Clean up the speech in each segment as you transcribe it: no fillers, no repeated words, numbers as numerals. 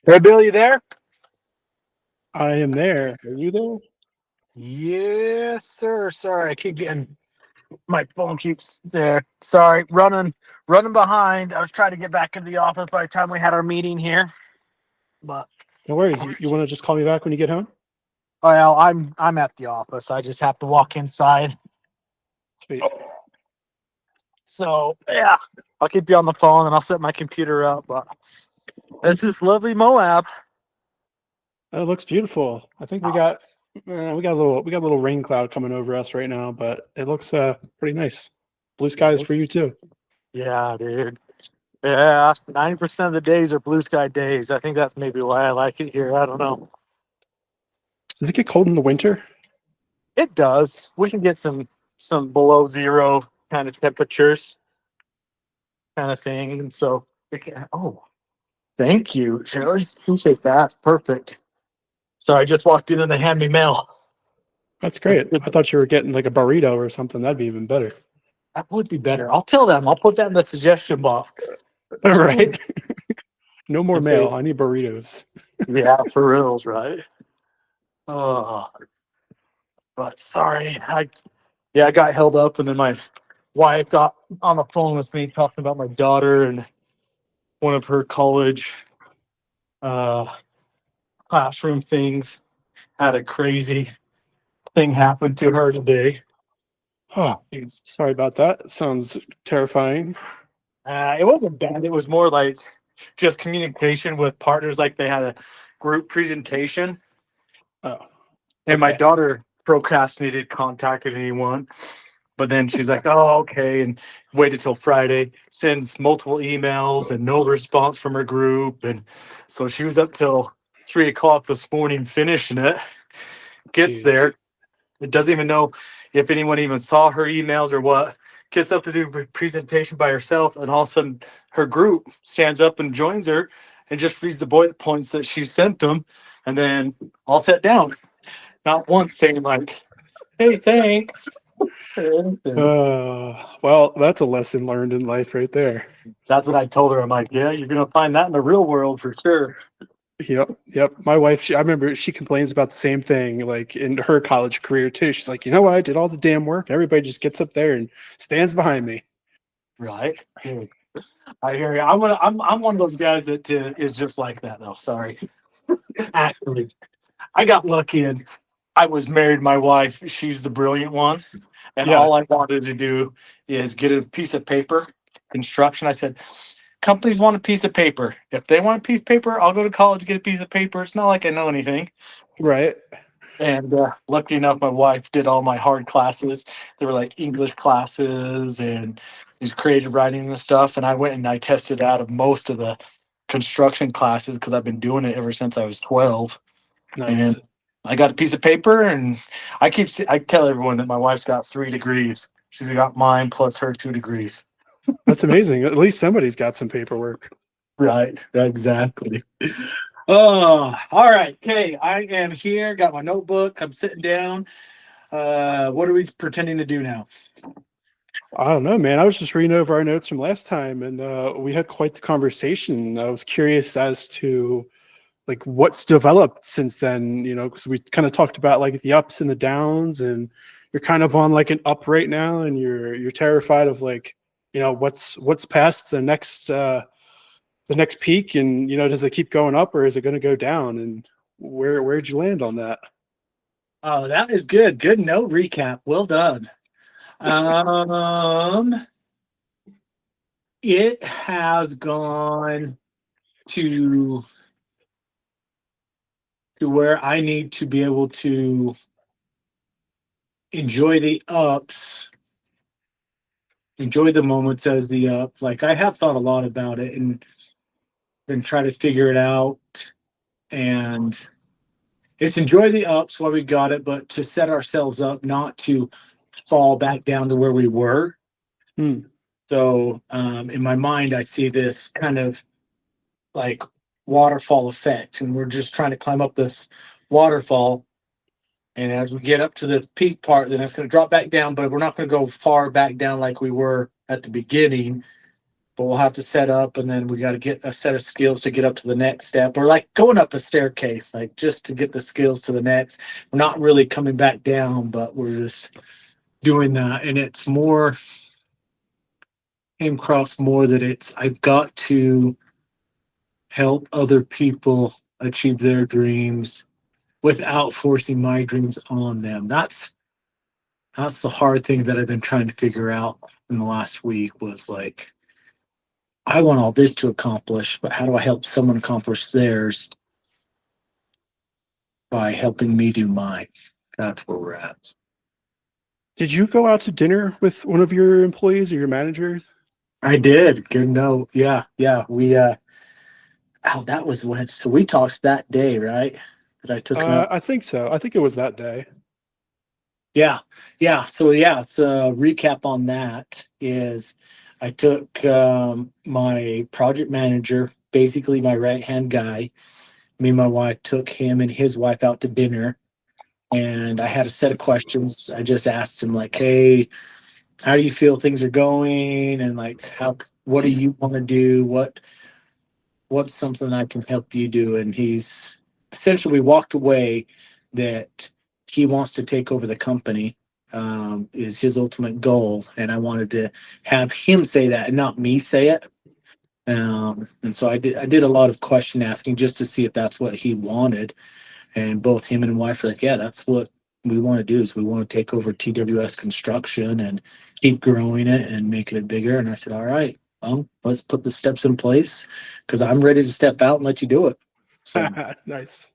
Hey, Bill, you there? I am there. Are you there? Yes, sir. Sorry, I keep getting my phone keeps there. Sorry, running behind. I was trying to get back into the office by the time we had our meeting here. But No worries. You want to just call me back when you get home? well, I'm at the office. I just have to walk inside. Sweet. So yeah, I'll keep you on the phone and I'll set my computer up. But this is lovely Moab. It looks beautiful. I think we got a little rain cloud coming over us right now, but it looks pretty nice. Blue skies for you too. Yeah, dude. Yeah, 90% of the days are blue sky days. I think that's maybe why I like it here. I don't know. Does it get cold in the winter? It does. We can get some below zero kind of temperatures, kind of thing. And so we can. Oh, thank you, Shirley. Appreciate that. Perfect. So I just walked in and they hand me mail. That's That's great. good. I thought you were getting like a burrito or something. That'd be even better. That would be better. I'll tell them. I'll put that in the suggestion box. All right. No more And say, mail. I need burritos. yeah, for reals, right? Oh, but sorry, I got held up, and then my wife got on the phone with me talking about my daughter and one of her college uh, classroom things. Had a crazy thing happen to her today. Oh, It's- sorry about that. Sounds terrifying. it wasn't bad. It was more like just communication with partners. Like they had a group presentation, Oh, and my okay. daughter procrastinated contacting anyone. But then she's like, "Oh, okay," and waited till Friday. Sends multiple emails and no response from her group, and so she was up till 3 o'clock this morning finishing it. Gets Jeez. there, it doesn't even know if anyone even saw her emails or what. Gets up to do a presentation by herself, and all of a sudden, her group stands up and joins her, and just reads the bullet points that she sent them, and then all sat down. Not once saying like, "Hey, thanks." or anything. Well, that's a lesson learned in life right there. That's what I told her. I'm like, "Yeah, you're gonna find that in the real world for sure." Yep, yep. My wife, I remember she complains about the same thing, like in her college career too. She's like, you know what? I did all the damn work. Everybody just gets up there and stands behind me. Right? Dude, I hear you. I'm one of those guys that is just like that though. Sorry. Actually, I got lucky and I was married to my wife. She's the brilliant one. And Yeah, all I wanted to do is get a piece of paper, construction. I said, companies want a piece of paper. If they want a piece of paper, I'll go to college, get a piece of paper. It's not like I know anything. right. And lucky enough, my wife did all my hard classes. They were like English classes and these creative writing and stuff. And I went and I tested out of most of the construction classes because I've been doing it ever since I was 12. Nice. And I got a piece of paper, and I tell everyone that my wife's got 3 degrees. She's got mine plus her 2 degrees. That's amazing. At least somebody's got some paperwork. Right, exactly. Oh, all right. Okay, I am here. Got my notebook. I'm sitting down. What are we pretending to do now? I don't know, man. I was just reading over our notes from last time, and we had quite the conversation. I was curious as to like what's developed since then. You know, because we kind of talked about like the ups and the downs, and you're kind of on like an up right now, and you're terrified of like what's past the next peak, and does it keep going up or is it going to go down, and where'd you land on that? Oh, that is good. Good note recap. Well done. Um, it has gone to where I need to be able to enjoy the ups, enjoy the moments as the up. Like I have thought a lot about it and been trying to figure it out. And it's enjoy the ups while we got it, but to set ourselves up not to fall back down to where we were. Hmm. So in my mind, I see this kind of like waterfall effect, and we're just trying to climb up this waterfall. And as we get up to this peak part, then it's going to drop back down, but we're not going to go far back down like we were at the beginning. but we'll have to set up, and then we got to get a set of skills to get up to the next step, or like going up a staircase, like just to get the skills to the next. We're not really coming back down, but we're just doing that. And it's more, came across more that it's, I've got to help other people achieve their dreams without forcing my dreams on them. That's the hard thing that I've been trying to figure out in the last week was like, I want all this to accomplish, but how do I help someone accomplish theirs by helping me do mine? That's where we're at. Did you go out to dinner with one of your employees or your managers? I did. Good note. Yeah, yeah. Oh, that was when, so we talked that day, right? That I took him out. I think so. I think it was that day. Yeah, yeah. So yeah, it's a recap on that is I took my project manager, basically my right hand guy. Me and my wife took him and his wife out to dinner, and I had a set of questions. I just asked him like, "Hey, how do you feel things are going?" And like, what do you want to do? What's something I can help you do? And he's essentially walked away that he wants to take over the company, is his ultimate goal. And I wanted to have him say that and not me say it. And so I did a lot of question asking just to see if that's what he wanted. And both him and wife were like, yeah, that's what we want to do is we want to take over TWS construction and keep growing it and making it bigger. And I said, all right, well, let's put the steps in place because I'm ready to step out and let you do it. So Nice.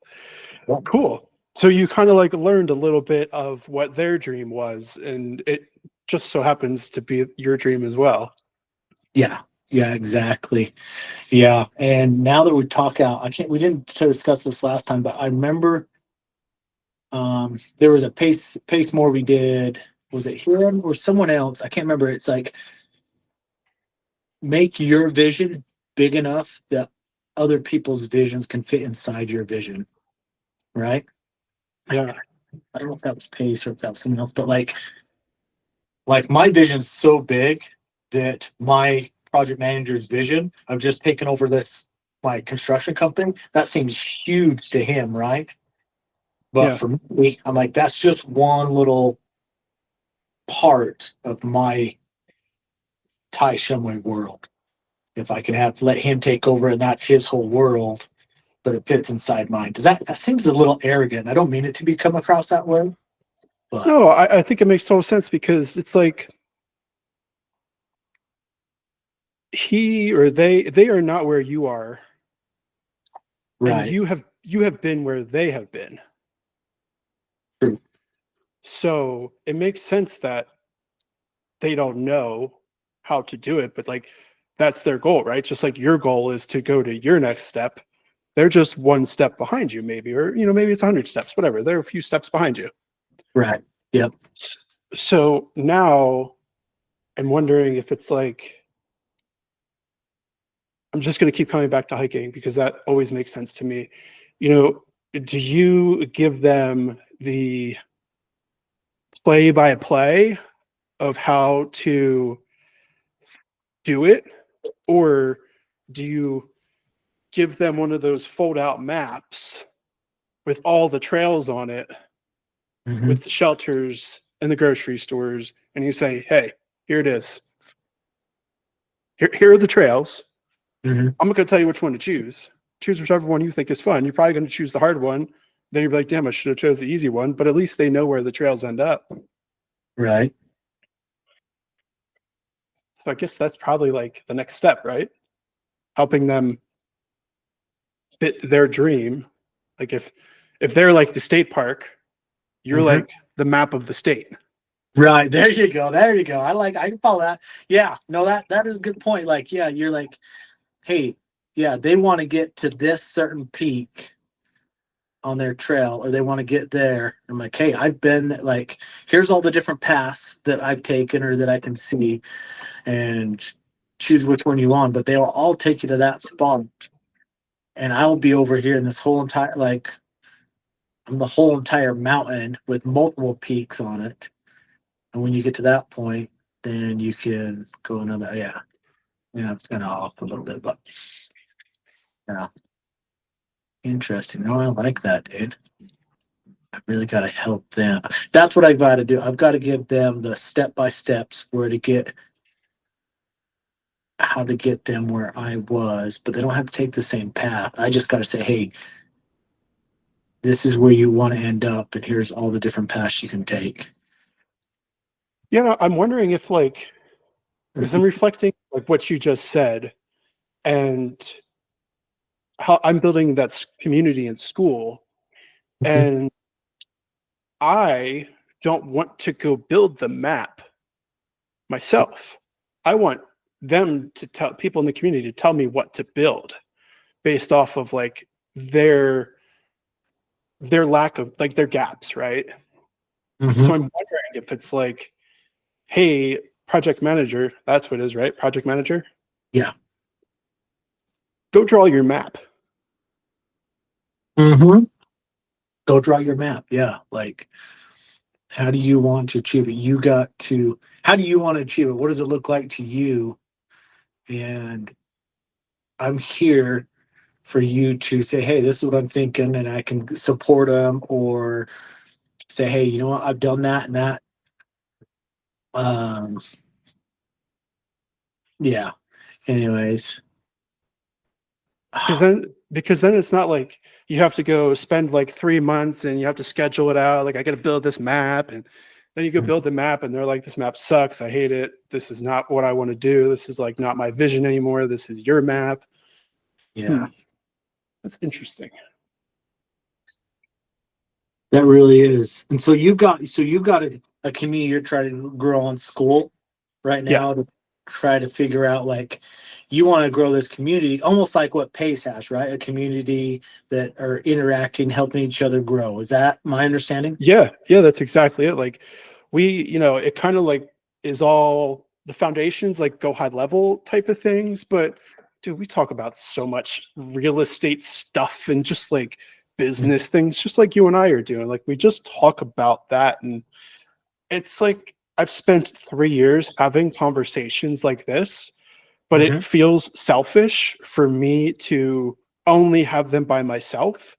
yeah. Cool. So you kind of like learned a little bit of what their dream was, and it just so happens to be your dream as well. Yeah, yeah, exactly. Yeah. And now that we talk out, we didn't discuss this last time, but I remember there was a pace more we did. Was it him or someone else? I can't remember. It's like make your vision big enough that other people's visions can fit inside your vision, right? Yeah. I don't know if that was pace or if that was something else, but like my vision's so big that my project manager's vision of just taking over this my construction company, that seems huge to him, right? But Yeah. for me, I'm like, that's just one little part of my Tai Shumway world. If I can let him take over and that's his whole world, but it fits inside mine. Does that seems a little arrogant? I don't mean it to be come across that way, but No, I think it makes total sense because it's like he or they are not where you are, and right, you have been where they have been. true, So it makes sense that they don't know how to do it, but like that's their goal, right? Just like your goal is to go to your next step. They're just one step behind you, maybe, or maybe it's 100 steps, whatever. They're a few steps behind you. right, yep, So now I'm wondering if it's like I'm just going to keep coming back to hiking because that always makes sense to me. Do you give them the play by play of how to do it, or do you give them one of those fold out maps with all the trails on it, hmm with the shelters and the grocery stores, and you say, hey, here it is. Here are the trails. hmm I'm not going to tell you which one to choose. Choose whichever one you think is fun. You're probably going to choose the hard one. Then you're like, damn, I should have chose the easy one. But at least they know where the trails end up. right, So I guess that's probably like the next step, right? Helping them fit their dream. Like if they're like the state park, you're hmm like the map of the state. right. There you go, there you go. I can follow that. Yeah, no, that is a good point. Like, yeah, you're like, hey, yeah, they want to get to this certain peak on their trail or they want to get there. I'm like, hey, I've been like, here's all the different paths that I've taken or that I can see and choose which one you want, but they'll all take you to that spot. And I'll be over here in this whole entire like I'm the whole entire mountain with multiple peaks on it. And when you get to that point, then you can go another, yeah. Yeah, it's kind of off a little bit, but yeah, interesting. No, I like that, dude. I really got to help them. That's what I got to do. I've got to give them the step by steps where to get how to get them where I was, but they don't have to take the same path. I just got to say, hey, this is where you want to end up, and here's all the different paths you can take. You know, I'm wondering if like, because I'm reflecting like what you just said and how I'm building that community in school, and I don't want to go build the map myself. I want them to tell people in the community to tell me what to build based off of like their lack of like their gaps, right? So I'm wondering if it's like, hey, project manager, that's what it is, right? Project manager, Yeah. go draw your map. Mm-hmm. Go draw your map. Yeah. Like, how do you want to achieve it? How do you want to achieve it? What does it look like to you? And I'm here for you to say, hey, this is what I'm thinking, and I can support them, or say, hey, you know what, I've done that and that. Um, yeah. Anyways. Because then it's not like you have to go spend like 3 months and you have to schedule it out. Like I got to build this map, and then you go build the map and they're like, this map sucks. I hate it. This is not what I want to do. This is like not my vision anymore. This is your map. Yeah. That's interesting. That really is. And so you've got a community you're trying to grow on Skool right Yeah. now to try to figure out, like, you want to grow this community almost like what Pace has, right? A community that are interacting, helping each other grow. Is that my understanding? Yeah. Yeah. That's exactly it. Like it kind of like is all the foundations, like go high level type of things. But dude, we talk about so much real estate stuff and just like business things, just like you and I are doing. Like we just talk about that. And it's like I've spent 3 years having conversations like this, but Mm-hmm. it feels selfish for me to only have them by myself.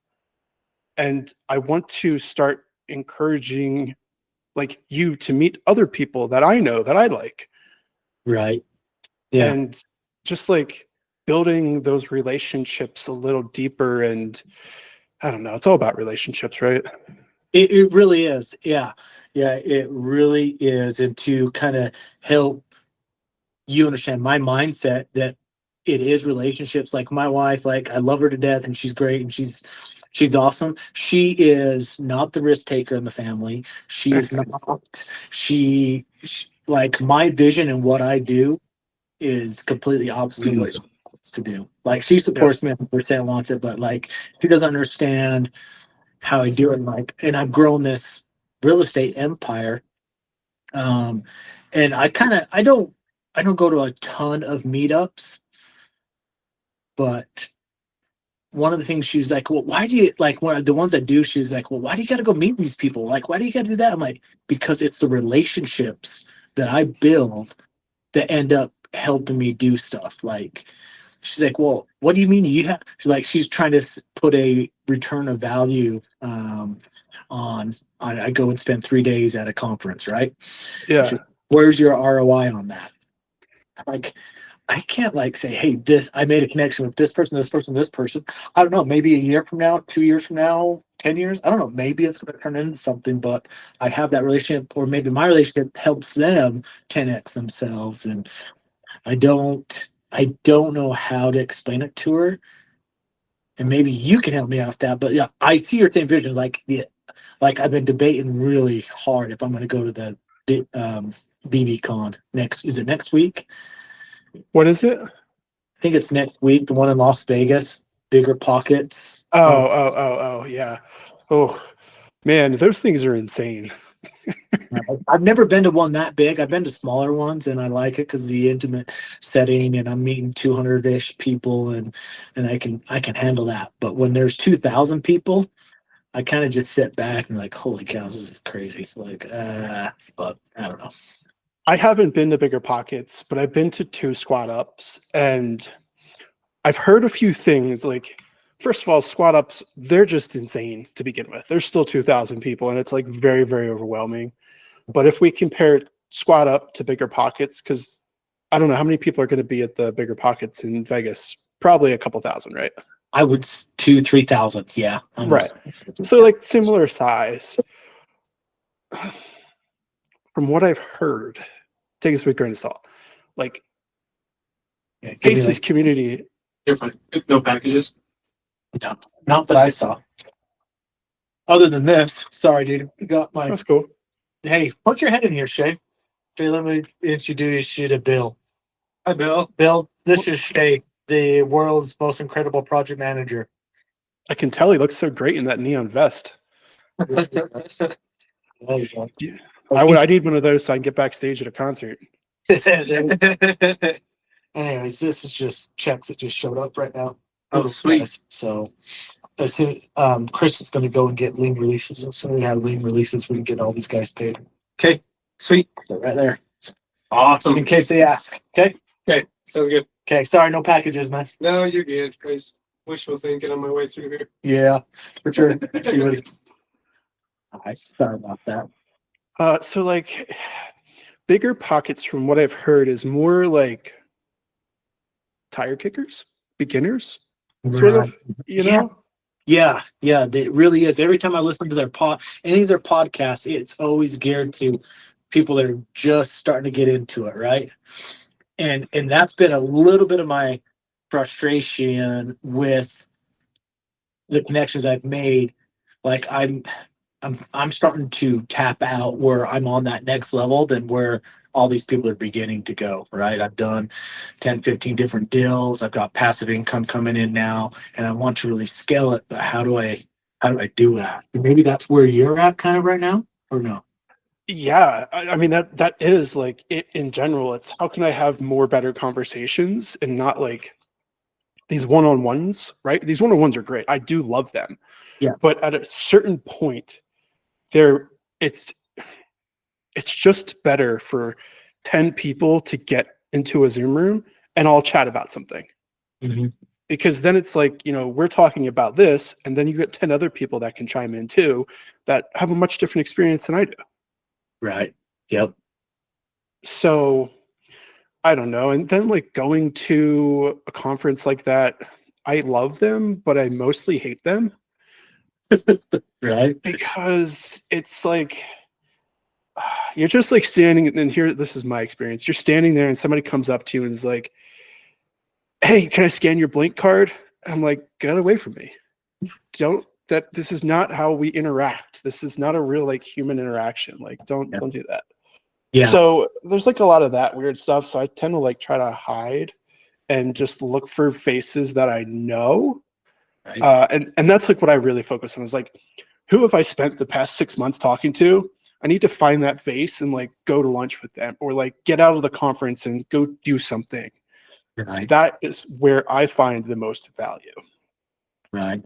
And I want to start encouraging like you to meet other people that I know that I like, Right. Yeah. and just like building those relationships a little deeper. And I don't know, it's all about relationships, right? It really is. Yeah. Yeah. It really is. And to kind of help you understand my mindset that it is relationships. Like my wife, like, I love her to death and she's great and she's awesome. She is not the risk taker in the family. She is not. She like, my vision and what I do is completely opposite of what she wants to do. Like, she Yep. supports me 100%, wants it, but like, she doesn't understand how I do it. Like, and I've grown this real estate empire. Um, and I don't go to a ton of meetups, but one of the things she's like, well, why do you like one of the ones I do? She's like, well, why do you got to go meet these people? Like, why do you got to do that? I'm like, because it's the relationships that I build that end up helping me do stuff. Like, she's like, well, what do you mean you have? She's trying to put a return of value on. I go and spend 3 days at a conference, right? It's Yeah. just, where's your ROI on that? Like, I can't like say, hey, this I made a connection with this person, this person, this person. I don't know, maybe a year from now, 2 years from now, 10 years. I don't know. Maybe it's going to turn into something, but I have that relationship, or maybe my relationship helps them 10x themselves. And I don't know how to explain it to her. And maybe you can help me out with that. But yeah, I see your same visions. Like, yeah, like I've been debating really hard if I'm going to go to the BBCon next. Is it next week? What is it? I think it's next week, the one in Las Vegas, Bigger Pockets. Yeah. Oh man, those things are insane. I've never been to one that big. I've been to smaller ones, and I like it because the intimate setting, and I'm meeting 200-ish people, and I can handle that. But when there's 2,000 people, I kind of just sit back and like, holy cow, this is crazy. Like, but I don't know. I haven't been to Bigger Pockets, but I've been to two squat ups, and I've heard a few things. Like, first of all, squat ups, they're just insane to begin with. There's still 2,000 people, and it's like very, very overwhelming. But if we compare squat up to Bigger Pockets, because I don't know how many people are going to be at the Bigger Pockets in Vegas, probably a couple thousand, right? I would 2,000-3,000. Yeah. Right. So like similar size. From what I've heard, take this with a grain of salt. Like, Yeah, give me, Pace's like, community, Different. No packages. not that I saw. Other than this, sorry, dude. I got my. that's cool. Hey, put your head in here, Shay. Shay, let me introduce you to Bill. Hi, Bill. Bill, this is Shay, the world's most incredible project manager. I can tell he looks so great in that neon vest. There you go. Yeah. I need one of those so I can get backstage at a concert. Anyways, this is just checks that just showed up right now. Oh, sweet. Guys. So as soon Chris is going to go and get lean releases. As soon as we have lean releases, we can get all these guys paid. Okay. Sweet. They're right there. Awesome. In case they ask. Okay. Okay. Sounds good. Okay. Sorry, no packages, man. No, you're good. I was wishful thinking on my way through here. Yeah, for sure. Alright, sorry about that. So like Bigger Pockets, from what I've heard, is more like tire kickers, beginners, sort of, you Yeah. know? Yeah, it really is. Every time I listen to their any of their podcasts, it's always geared to people that are just starting to get into it, right? And that's been a little bit of my frustration with the connections I've made. Like I'm starting to tap out where I'm on that next level than where all these people are beginning to go, right? I've done 10, 15 different deals. I've got passive income coming in now, and I want to really scale it, but how do I do that? Maybe that's where you're at kind of right now, or no? Yeah, I mean that is like it in general. It's how can I have more better conversations and not like these one-on-ones, right? These one-on-ones are great. I do love them. Yeah. But at a certain point, it's just better for 10 people to get into a Zoom room and all chat about something. Mm-hmm. Because then it's like, we're talking about this, and then you get 10 other people that can chime in too that have a much different experience than I do. Right. Yep. So I don't know. And then like going to a conference like that, I love them, but I mostly hate them. Right. Because it's like you're just like standing, and here, this is my experience. You're standing there and somebody comes up to you and is like, "Hey, can I scan your Blink card?" And I'm like, "Get away from me. This is not how we interact. This is not a real like human interaction. Like don't do that." Yeah. So there's like a lot of that weird stuff. So I tend to like try to hide and just look for faces that I know. Right. And that's like what I really focus on is like, who have I spent the past 6 months talking to? I need to find that face and like go to lunch with them, or like get out of the conference and go do something. Right. That is where I find the most value. Right.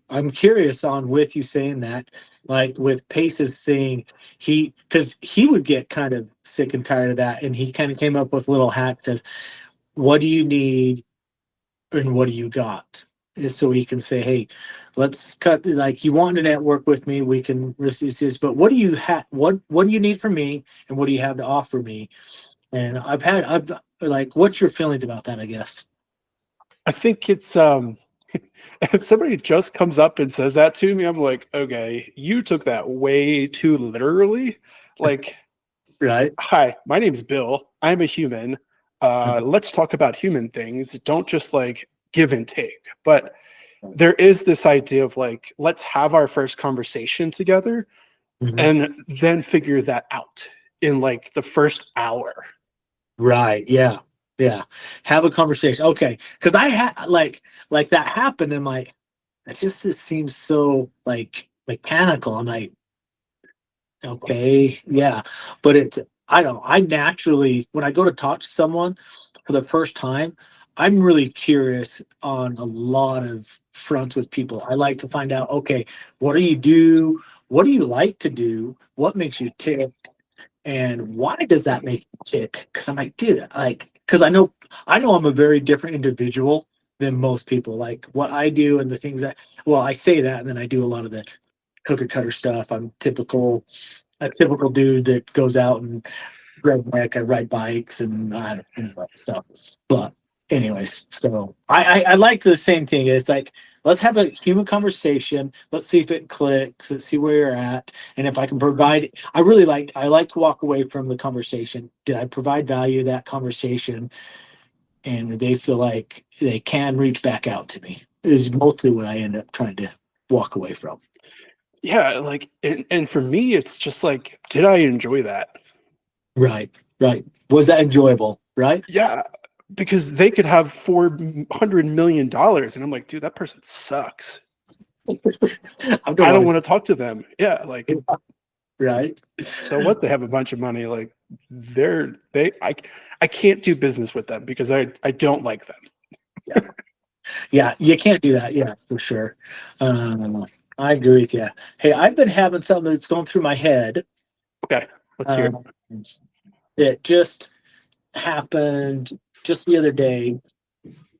I'm curious on with you saying that, like with Pace's saying because he would get kind of sick and tired of that, and he kind of came up with little hacks as what do you need and what do you got? And so he can say, hey, let's cut, like, you want to network with me, we can receive this, but what do you have, what do you need from me, and what do you have to offer me? And I've like, what's your feelings about that, I guess? I think it's if somebody just comes up and says that to me, I'm like, okay, you took that way too literally. Like, Right. hi, my name's Bill. I'm a human. Let's talk about human things. Don't just like give and take. But there is this idea of like, let's have our first conversation together and then figure that out in like the first hour. Right. Yeah. Yeah. Have a conversation. Okay. Because I had like that happened, and it just seems so like mechanical. I'm like, okay, yeah. But I naturally, when I go to talk to someone for the first time, I'm really curious on a lot of fronts with people. I like to find out, okay, what do you do? What do you like to do? What makes you tick? And why does that make me tick? Because I'm like, dude, like, because I know I'm a very different individual than most people. Like what I do and the things that, well, I say that, and then I do a lot of the cookie cutter stuff. I'm a typical dude that goes out and redneck. I ride bikes and I don't know stuff. But anyways, so I like the same thing. It's like let's have a human conversation. Let's see if it clicks. Let's see where you're at, and if I can provide. I like to walk away from the conversation. Did I provide value to that conversation? And they feel like they can reach back out to me. Is mostly what I end up trying to walk away from. Yeah, like and for me it's just like, did I enjoy that? Right, right. Was that enjoyable? Right. Yeah, because they could have $400 million, and I'm like, dude, that person sucks. I I don't want to talk to them. Yeah, like, Right. so what? They have a bunch of money. Like, I can't do business with them because I don't like them. Yeah, you can't do that. Yeah, for sure. I agree with you. Hey, I've been having something that's going through my head. Okay, let's hear it. That just happened just the other day,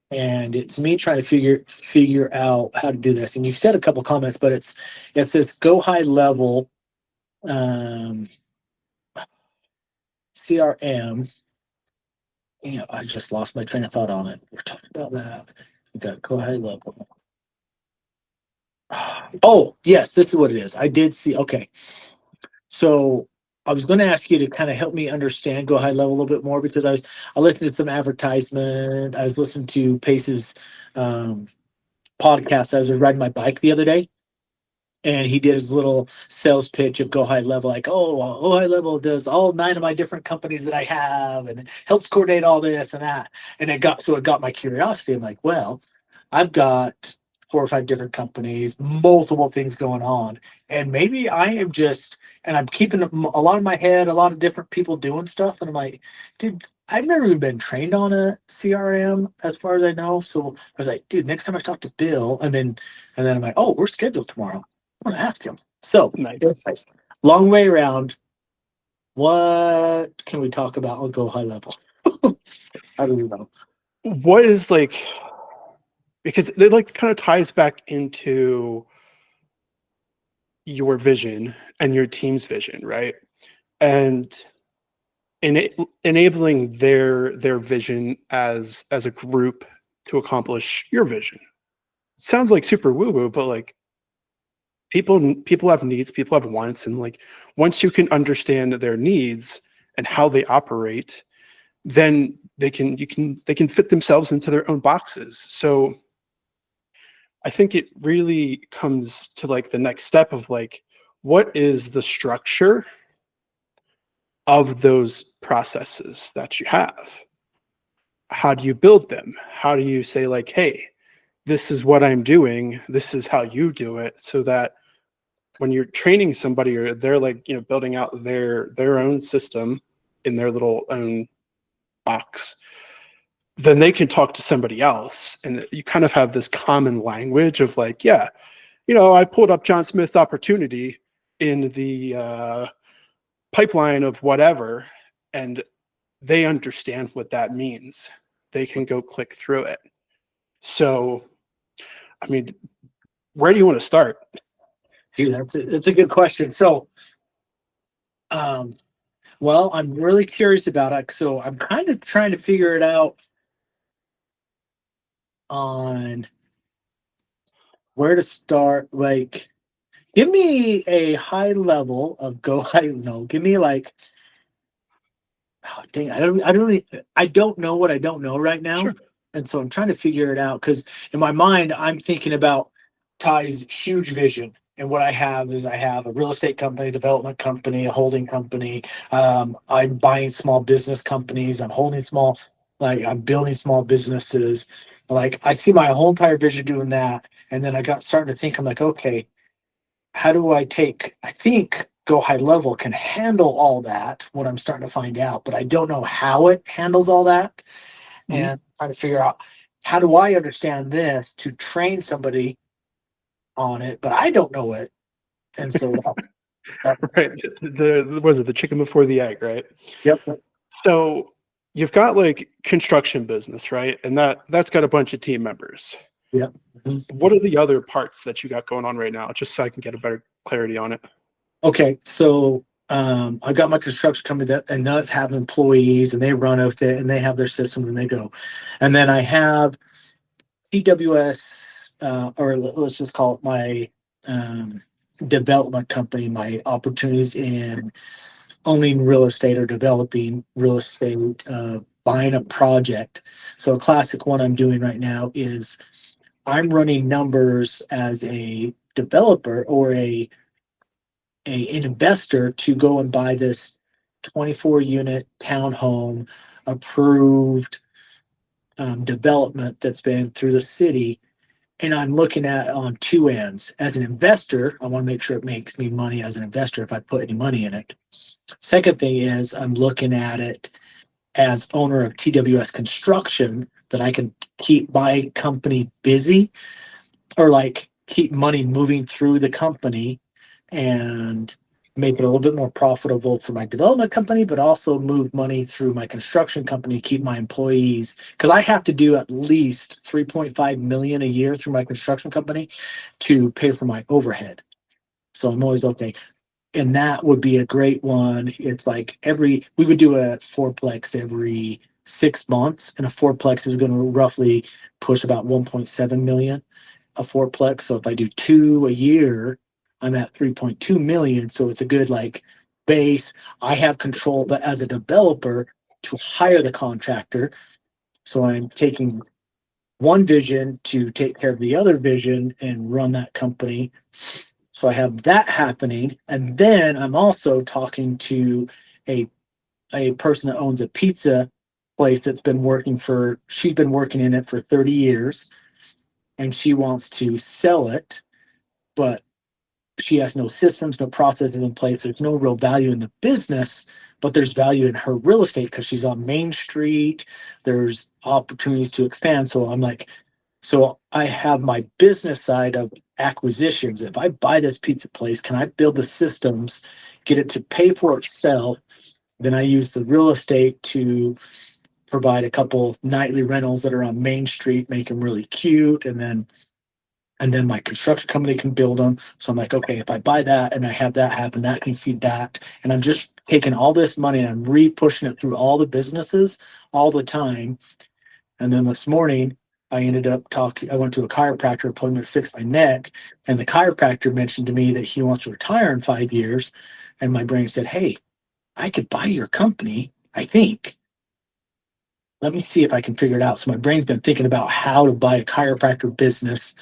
and it's me trying to figure out how to do this. And you've said a couple comments, but it says go high level um, CRM. Yeah, I just lost my train of thought on it. We're talking about that. We got go high level. Oh, yes, this is what it is. I did see. Okay. So I was going to ask you to kind of help me understand go high level a little bit more because I listened to some advertisement. I was listening to Pace's podcast as I was riding my bike the other day. And he did his little sales pitch of Go High Level, like, oh, Go High Level does all 9 of my different companies that I have and helps coordinate all this and that. And it got my curiosity. I'm like, well, I've got 4 or 5 different companies, multiple things going on. And maybe I am just, and I'm keeping a lot in my head, a lot of different people doing stuff. And I'm like, dude, I've never even been trained on a CRM as far as I know. So I was like, dude, next time I talk to Bill, and then I'm like, oh, we're scheduled tomorrow. I'm gonna ask him. So, Nice. long way around. What can we talk about on Go High Level? I don't know. What is like, because it like kind of ties back into your vision and your team's vision, right? And enabling their vision as a group to accomplish your vision. Sounds like super woo woo, but like people have needs, people have wants, and like once you can understand their needs and how they operate, then they can fit themselves into their own boxes. So I think it really comes to like the next step of like, what is the structure of those processes that you have? How do you build them? How do you say like, hey, this is what I'm doing, this is how you do it, so that when you're training somebody or they're like, building out their own system in their little own box, then they can talk to somebody else and you kind of have this common language of like, yeah, I pulled up John Smith's opportunity in the pipeline of whatever, and they understand what that means. They can go click through it. So, I mean, where do you want to start? Dude, that's a good question. So, well, I'm really curious about it. So I'm kind of trying to figure it out on where to start. Like, give me a high level of Go High. No, give me like, oh, dang, I don't know what I don't know right now. Sure. And so I'm trying to figure it out because in my mind, I'm thinking about Ty's huge vision. And what I have is I have a real estate company, development company, a holding company. I'm buying small business companies. I'm building small businesses. Like I see my whole entire vision doing that. And then I got starting to think, I'm like, okay, how do I think Go High Level can handle all that, what I'm starting to find out, but I don't know how it handles all that. And trying to figure out how do I understand this to train somebody on it, but I don't know it. And so Right. The was it the chicken before the egg, right? Yep. So you've got like construction business, right? And that's got a bunch of team members. Yep. Mhm. What are the other parts that you got going on right now? Just so I can get a better clarity on it. Okay, so I got my construction company and that's have employees and they run with it and they have their systems and they go. And then I have TWS, or let's just call it my um, development company, my opportunities in owning real estate or developing real estate, buying a project. So a classic one I'm doing right now is I'm running numbers as a developer or an investor to go and buy this 24 unit townhome approved development that's been through the city. And I'm looking at on two ends. As an investor, I want to make sure it makes me money as an investor if I put any money in it. Second thing is I'm looking at it as owner of TWS Construction that I can keep my company busy or like keep money moving through the company and make it a little bit more profitable for my development company, but also move money through my construction company to keep my employees. Because I have to do at least 3.5 million a year through my construction company to pay for my overhead. So I'm always okay. And that would be a great one. It's like we would do a fourplex every 6 months, and a fourplex is going to roughly push about 1.7 million a fourplex. So if I do two a year, I'm at 3.2 million. So it's a good like base. I have control, but as a developer to hire the contractor. So I'm taking one vision to take care of the other vision and run that company. So I have that happening. And then I'm also talking to a a person that owns a pizza place she's been working in it for 30 years and she wants to sell it, but she has no systems, no processes in place. There's no real value in the business, but there's value in her real estate because she's on Main Street. There's opportunities to expand. So I'm like, so I have my business side of acquisitions. If I buy this pizza place, can I build the systems, get it to pay for itself? Then I use the real estate to provide a couple nightly rentals that are on Main Street, make them really cute, and then my construction company can build them. So I'm like, okay, if I buy that and I have that happen, that can feed that. And I'm just taking all this money and I'm re-pushing it through all the businesses all the time. And then this morning, I ended up talking. I went to a chiropractor appointment to fix my neck. And the chiropractor mentioned to me that he wants to retire in 5 years. And my brain said, hey, I could buy your company, I think. Let me see if I can figure it out. So my brain's been thinking about how to buy a chiropractor business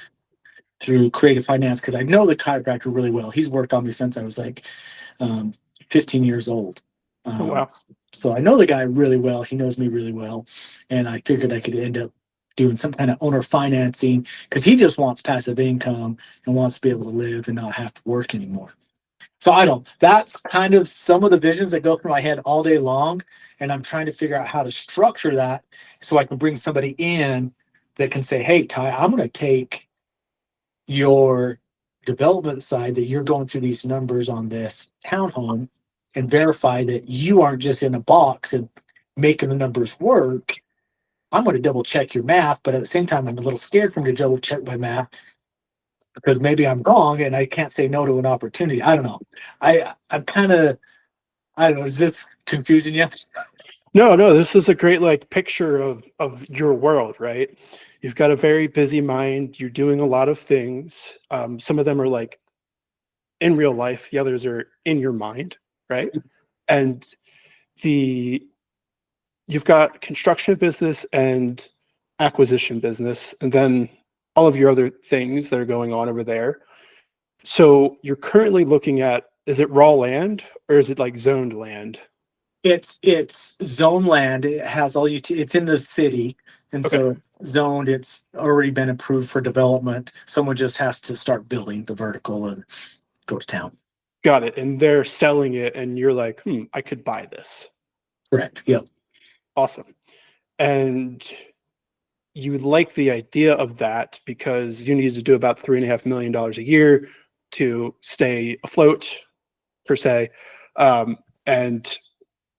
through creative finance because I know the chiropractor really well. He's worked on me since I was like um, 15 years old. Oh, wow. So I know the guy really well. He knows me really well. And I figured I could end up doing some kind of owner financing because he just wants passive income and wants to be able to live and not have to work anymore. So that's kind of some of the visions that go through my head all day long. And I'm trying to figure out how to structure that so I can bring somebody in that can say, hey, Ty, I'm going to take your development side that you're going through these numbers on this townhome and verify that you aren't just in a box and making the numbers work. I'm going to double check your math, but at the same time, I'm a little scared from to double check my math because maybe I'm wrong and I can't say no to an opportunity. I don't know. I'm kind of, I don't know. Is this confusing you? No, this is a great like picture of your world, right? You've got a very busy mind. You're doing a lot of things. Some of them are like in real life. The others are in your mind, right? And the you've got construction business and acquisition business, and then all of your other things that are going on over there. So you're currently looking at, is it raw land or is it like zoned land? It's zone land. It has all it's in the city. And Okay. so zoned, it's already been approved for development. Someone just has to start building the vertical and go to town. Got it. And they're selling it and you're like, I could buy this. Correct. Yep. Awesome. And you like the idea of that because you need to do about $3.5 million a year to stay afloat per se. And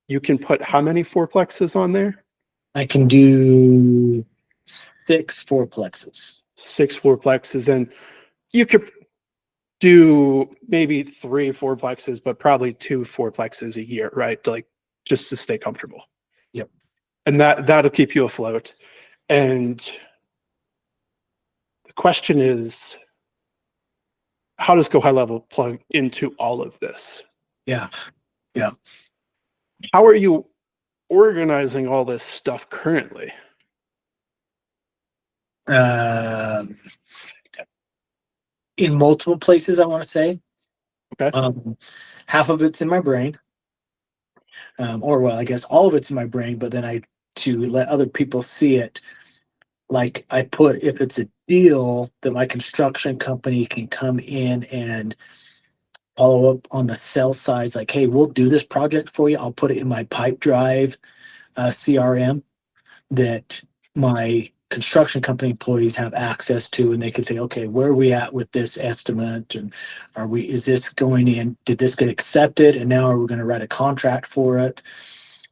you can put how many fourplexes on there? I can do 6 fourplexes. 6 fourplexes, and you could do maybe 3 fourplexes, but probably 2 fourplexes a year, right? Like just to stay comfortable. Yep. And that'll keep you afloat. And the question is, how does Go High Level plug into all of this? Yeah. How are you organizing all this stuff currently? In multiple places, I want to say. Okay. Half of it's in my brain. Or well, I guess all of it's in my brain, but then to let other people see it, like I put, if it's a deal that my construction company can come in and follow up on the sell side, like, hey, we'll do this project for you. I'll put it in my pipe drive CRM that my construction company employees have access to, and they can say, okay, where are we at with this estimate, and is this going in, did this get accepted, and now are we going to write a contract for it?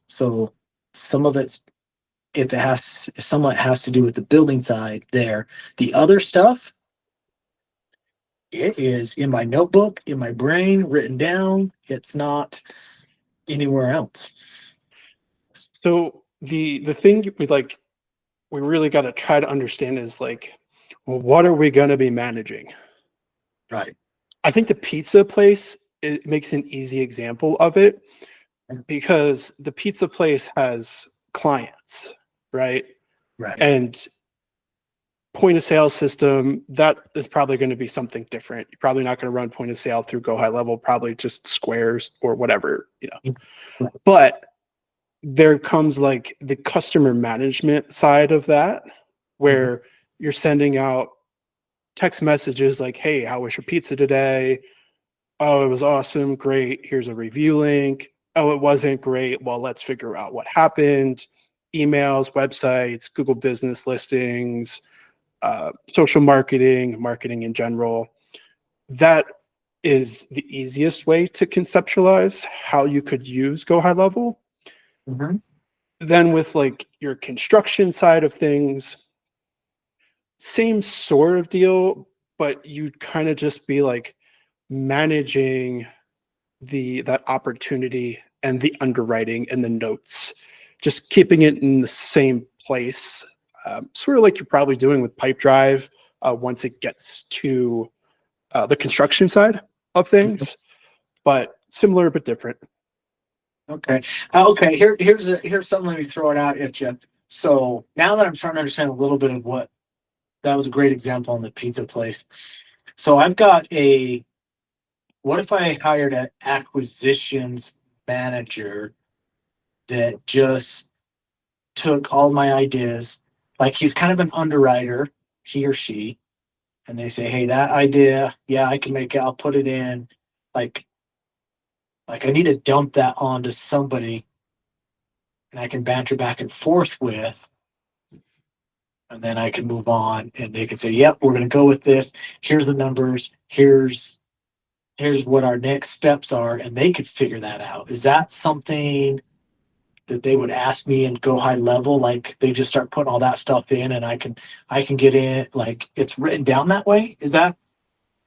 So some of it's, some of it has to do with the building side there. The other stuff, it is in my notebook, in my brain, written down. It's not anywhere else. So the thing we really got to try to understand is like, well, what are we going to be managing? Right. I think the pizza place, it makes an easy example of it, because the pizza place has clients, right? Right. And point of sale system, that is probably going to be something different. You're probably not going to run point of sale through Go High Level, probably just Squares or whatever, But there comes like the customer management side of that, where you're sending out text messages like, hey, how was your pizza today? Oh, it was awesome. Great. Here's a review link. Oh, it wasn't great. Well, let's figure out what happened. Emails, websites, Google business listings, social marketing in general. That is the easiest way to conceptualize how you could use Go High Level. Mm-hmm. Then with like your construction side of things, same sort of deal, but you'd kind of just be like managing that opportunity and the underwriting and the notes, just keeping it in the same place, sort of like you're probably doing with Pipedrive once it gets to the construction side of things, but similar but different. Okay. Okay. Here's something. Let me throw it out at you. So now that I'm starting to understand a little bit of what, that was a great example on the pizza place. So I've got what if I hired an acquisitions manager that just took all my ideas, like he's kind of an underwriter, he or she, and they say, hey, that idea, yeah, I can make it. I'll put it in. Like I need to dump that onto somebody and I can banter back and forth with, and then I can move on and they can say, yep, we're going to go with this. Here's the numbers. Here's what our next steps are. And they could figure that out. Is that something that they would ask me and Go High Level? Like they just start putting all that stuff in and I can get in, like it's written down that way. Is that,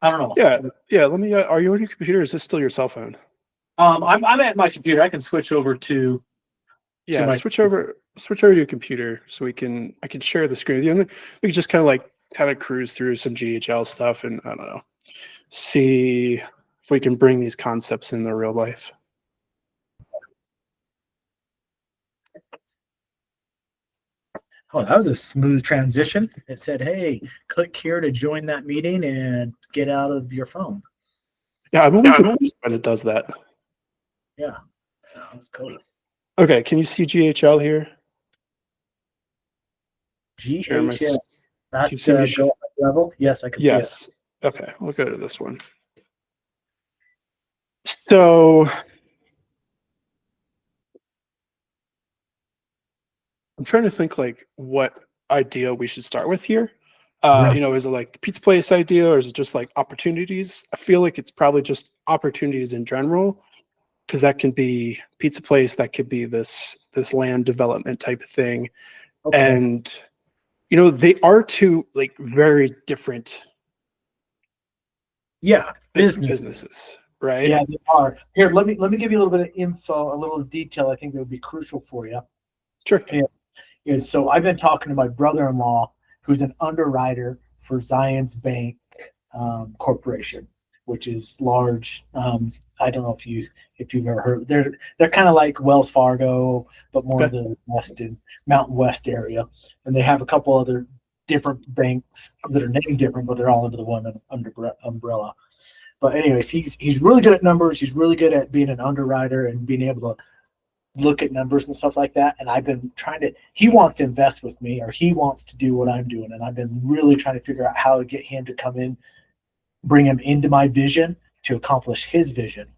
I don't know. Yeah. Let me, are you on your computer? Is this still your cell phone? I'm at my computer. I can switch over to Switch over to your computer so I can share the screen. We can just kind of cruise through some GHL stuff and I don't know, see if we can bring these concepts in the real life. Oh, that was a smooth transition. It said, hey, click here to join that meeting and get out of your phone. Yeah, I'm always surprised when it does that. Yeah, that was cool. Okay, can you see GHL here? GHL. That's Go High Level. Yes, I can see it. Yes. Okay, we'll go to this one. So I'm trying to think like what idea we should start with here. Right. Is it like the pizza place idea, or is it just like opportunities? I feel like it's probably just opportunities in general, because that can be pizza place, that could be this land development type of thing. Okay. And they are two like very different Yeah. Business. businesses, right? Yeah, they are. Here, let me give you a little bit of info, a little detail I think that would be crucial for you. Sure. So I've been talking to my brother-in-law, who's an underwriter for Zions Bank Corporation, which is large. I don't know if you've ever heard. They're kind of like Wells Fargo, but more Okay. the Mountain West area, and they have a couple other different banks that are named different, but they're all under the one umbrella. But anyways, he's really good at numbers. He's really good at being an underwriter and being able to look at numbers and stuff like that. And I've been he wants to invest with me, or he wants to do what I'm doing. And I've been really trying to figure out how to get him to come in, bring him into my vision to accomplish his vision.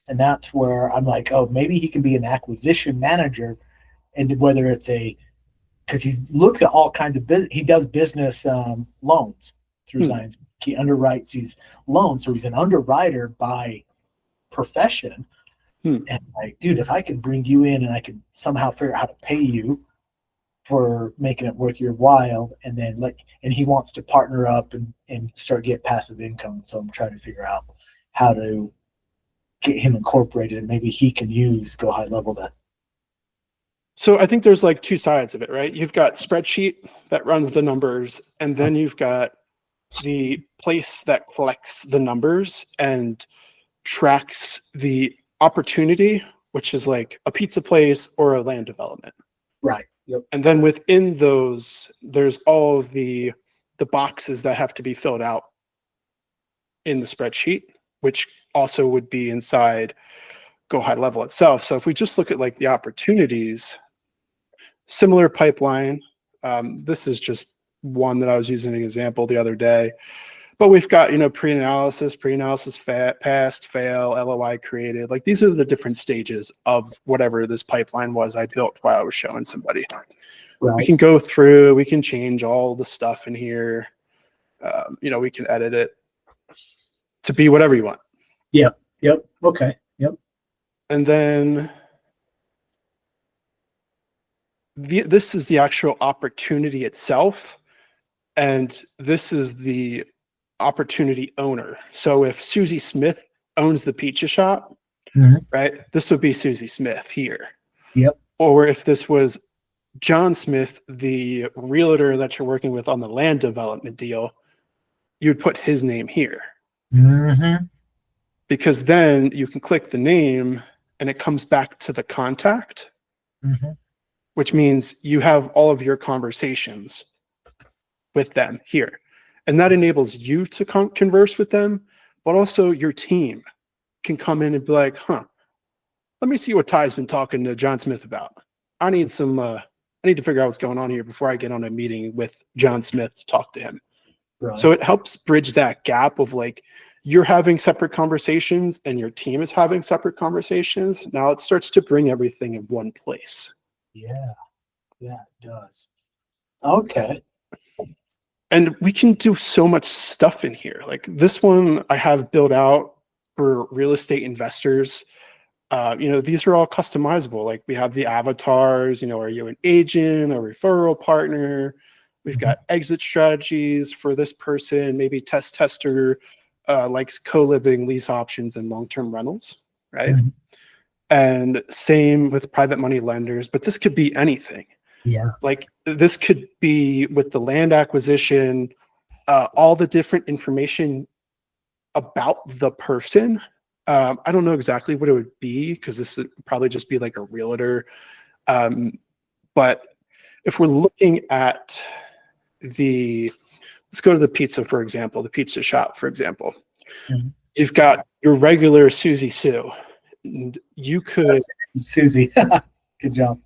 And that's where I'm like, oh, maybe he can be an acquisition manager. And whether it's because he looks at all kinds of business, he does business loans through Zions. He underwrites these loans. So he's an underwriter by profession. And like, dude, if I could bring you in and I could somehow figure out how to pay you for making it worth your while, and then and he wants to partner up and start get passive income. So I'm trying to figure out how to get him incorporated, and maybe he can use Go High Level that. So I think there's like two sides of it, right? You've got spreadsheet that runs the numbers, and then you've got the place that collects the numbers and tracks the opportunity, which is like a pizza place or a land development. Right. Yep. And then within those, there's all of the boxes that have to be filled out in the spreadsheet, which also would be inside Go High Level itself. So if we just look at like the opportunities, similar pipeline. This is just one that I was using an example the other day. But we've got, pre-analysis, passed, fail, LOI created. Like these are the different stages of whatever this pipeline was I built while I was showing somebody. Right. We can go through, we can change all the stuff in here. We can edit it to be whatever you want. Yep. Okay. Yep. And then this is the actual opportunity itself. And this is the opportunity owner. So if Susie Smith owns the pizza shop, right, this would be Susie Smith here. Yep. Or if this was John Smith, the realtor that you're working with on the land development deal, you'd put his name here. Because then you can click the name and it comes back to the contact, which means you have all of your conversations with them here. And that enables you to converse with them, but also your team can come in and be like, let me see what Ty's been talking to John Smith about. I need to figure out what's going on here before I get on a meeting with John Smith to talk to him. Right. So it helps bridge that gap of like, you're having separate conversations and your team is having separate conversations. Now it starts to bring everything in one place. Yeah, it does. Okay. And we can do so much stuff in here. Like this one I have built out for real estate investors. These are all customizable. Like we have the avatars, are you an agent, a referral partner? We've got exit strategies for this person, maybe tester, likes co-living, lease options, and long-term rentals, right? And same with private money lenders, but this could be anything. Yeah. Like this could be with the land acquisition, all the different information about the person. I don't know exactly what it would be because this would probably just be like a realtor. But if we're looking at let's go to the pizza, for example, the pizza shop, for example. You've got your regular Susie Sue. And you could Susie. Good job.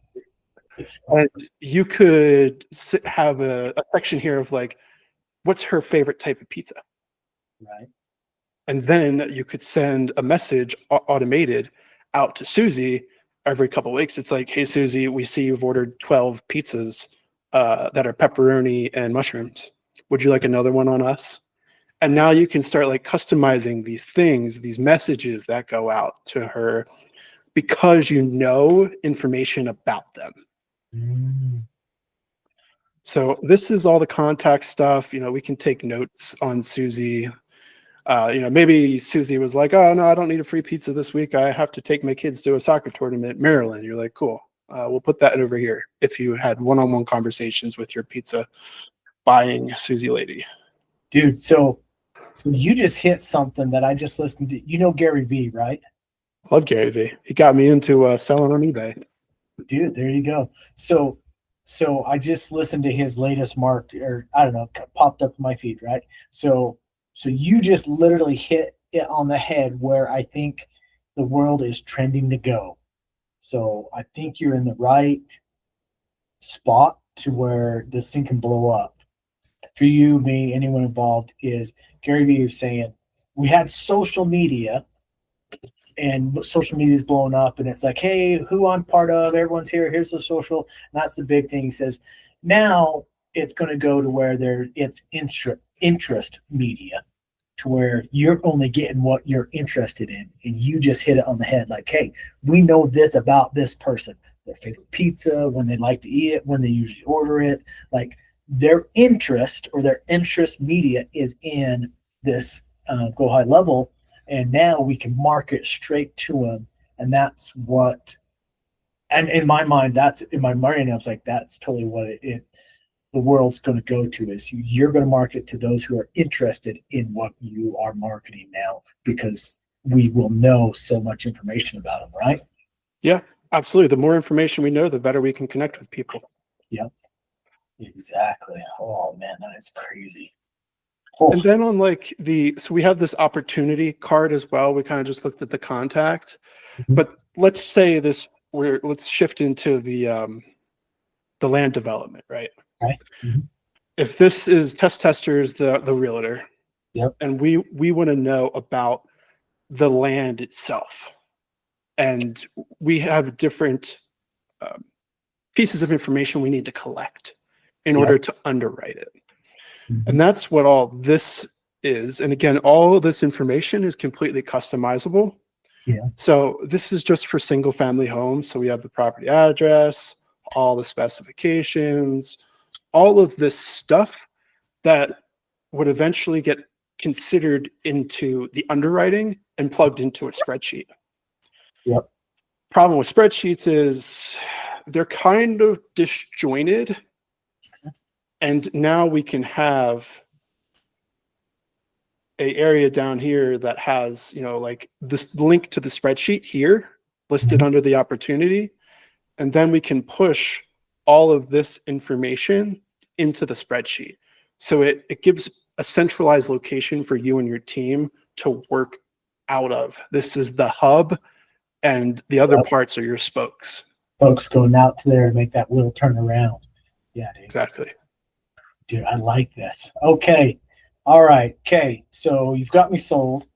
You could have a section here of like, what's her favorite type of pizza? Right. And then you could send a message automated out to Susie every couple of weeks. It's like, hey, Susie, we see you've ordered 12 pizzas that are pepperoni and mushrooms. Would you like another one on us? And now you can start like customizing these things, these messages that go out to her because you know information about them. Mm. So this is all the contact stuff. We can take notes on Susie. Maybe Susie was like, oh, no, I don't need a free pizza this week. I have to take my kids to a soccer tournament in Maryland. You're like, cool. We'll put that over here if you had one-on-one conversations with your pizza buying Susie lady. Dude, so you just hit something that I just listened to. You know Gary Vee, right? Love Gary Vee. He got me into selling on eBay. Dude, there you go. So I just listened to his latest or I don't know, popped up in my feed, right? So you just literally hit it on the head where I think the world is trending to go. So I think you're in the right spot to where this thing can blow up. For you, me, anyone involved, is Gary Vee is saying we had social media and social media is blowing up and it's like, hey, who I'm part of, everyone's here, here's the social. And that's the big thing. He says now it's going to go to where it's interest media, to where you're only getting what you're interested in. And you just hit it on the head, like, hey, we know this about this person, their favorite pizza, when they like to eat it, when they usually order it, like their interest or their interest media is in this Go High Level. And now we can market straight to them. And that's what, and in my mind, that's in my brain, I was like, that's totally what the world's going to go to, is you're going to market to those who are interested in what you are marketing now, because we will know so much information about them, right? Yeah, absolutely. The more information we know, the better we can connect with people. Yep, exactly. Oh man, that is crazy. And then on so we have this opportunity card as well. We kind of just looked at the contact, but let's say let's shift into the land development, right? Right. Mm-hmm. If this is testers, the realtor, yep, and we want to know about the land itself, and we have different pieces of information we need to collect in order to underwrite it. And that's what all this is. And again, all of this information is completely customizable. Yeah. So this is just for single family homes. So we have the property address, all the specifications, all of this stuff that would eventually get considered into the underwriting and plugged into a spreadsheet. Yep. Problem with spreadsheets is they're kind of disjointed. And now we can have an area down here that has, like this link to the spreadsheet here listed under the opportunity. And then we can push all of this information into the spreadsheet. So it gives a centralized location for you and your team to work out of. This is the hub, and the other parts are your spokes. Folks going out to there to make that wheel turn around. Yeah, dude. Exactly. Dude, I like this. Okay. All right. Okay. So you've got me sold.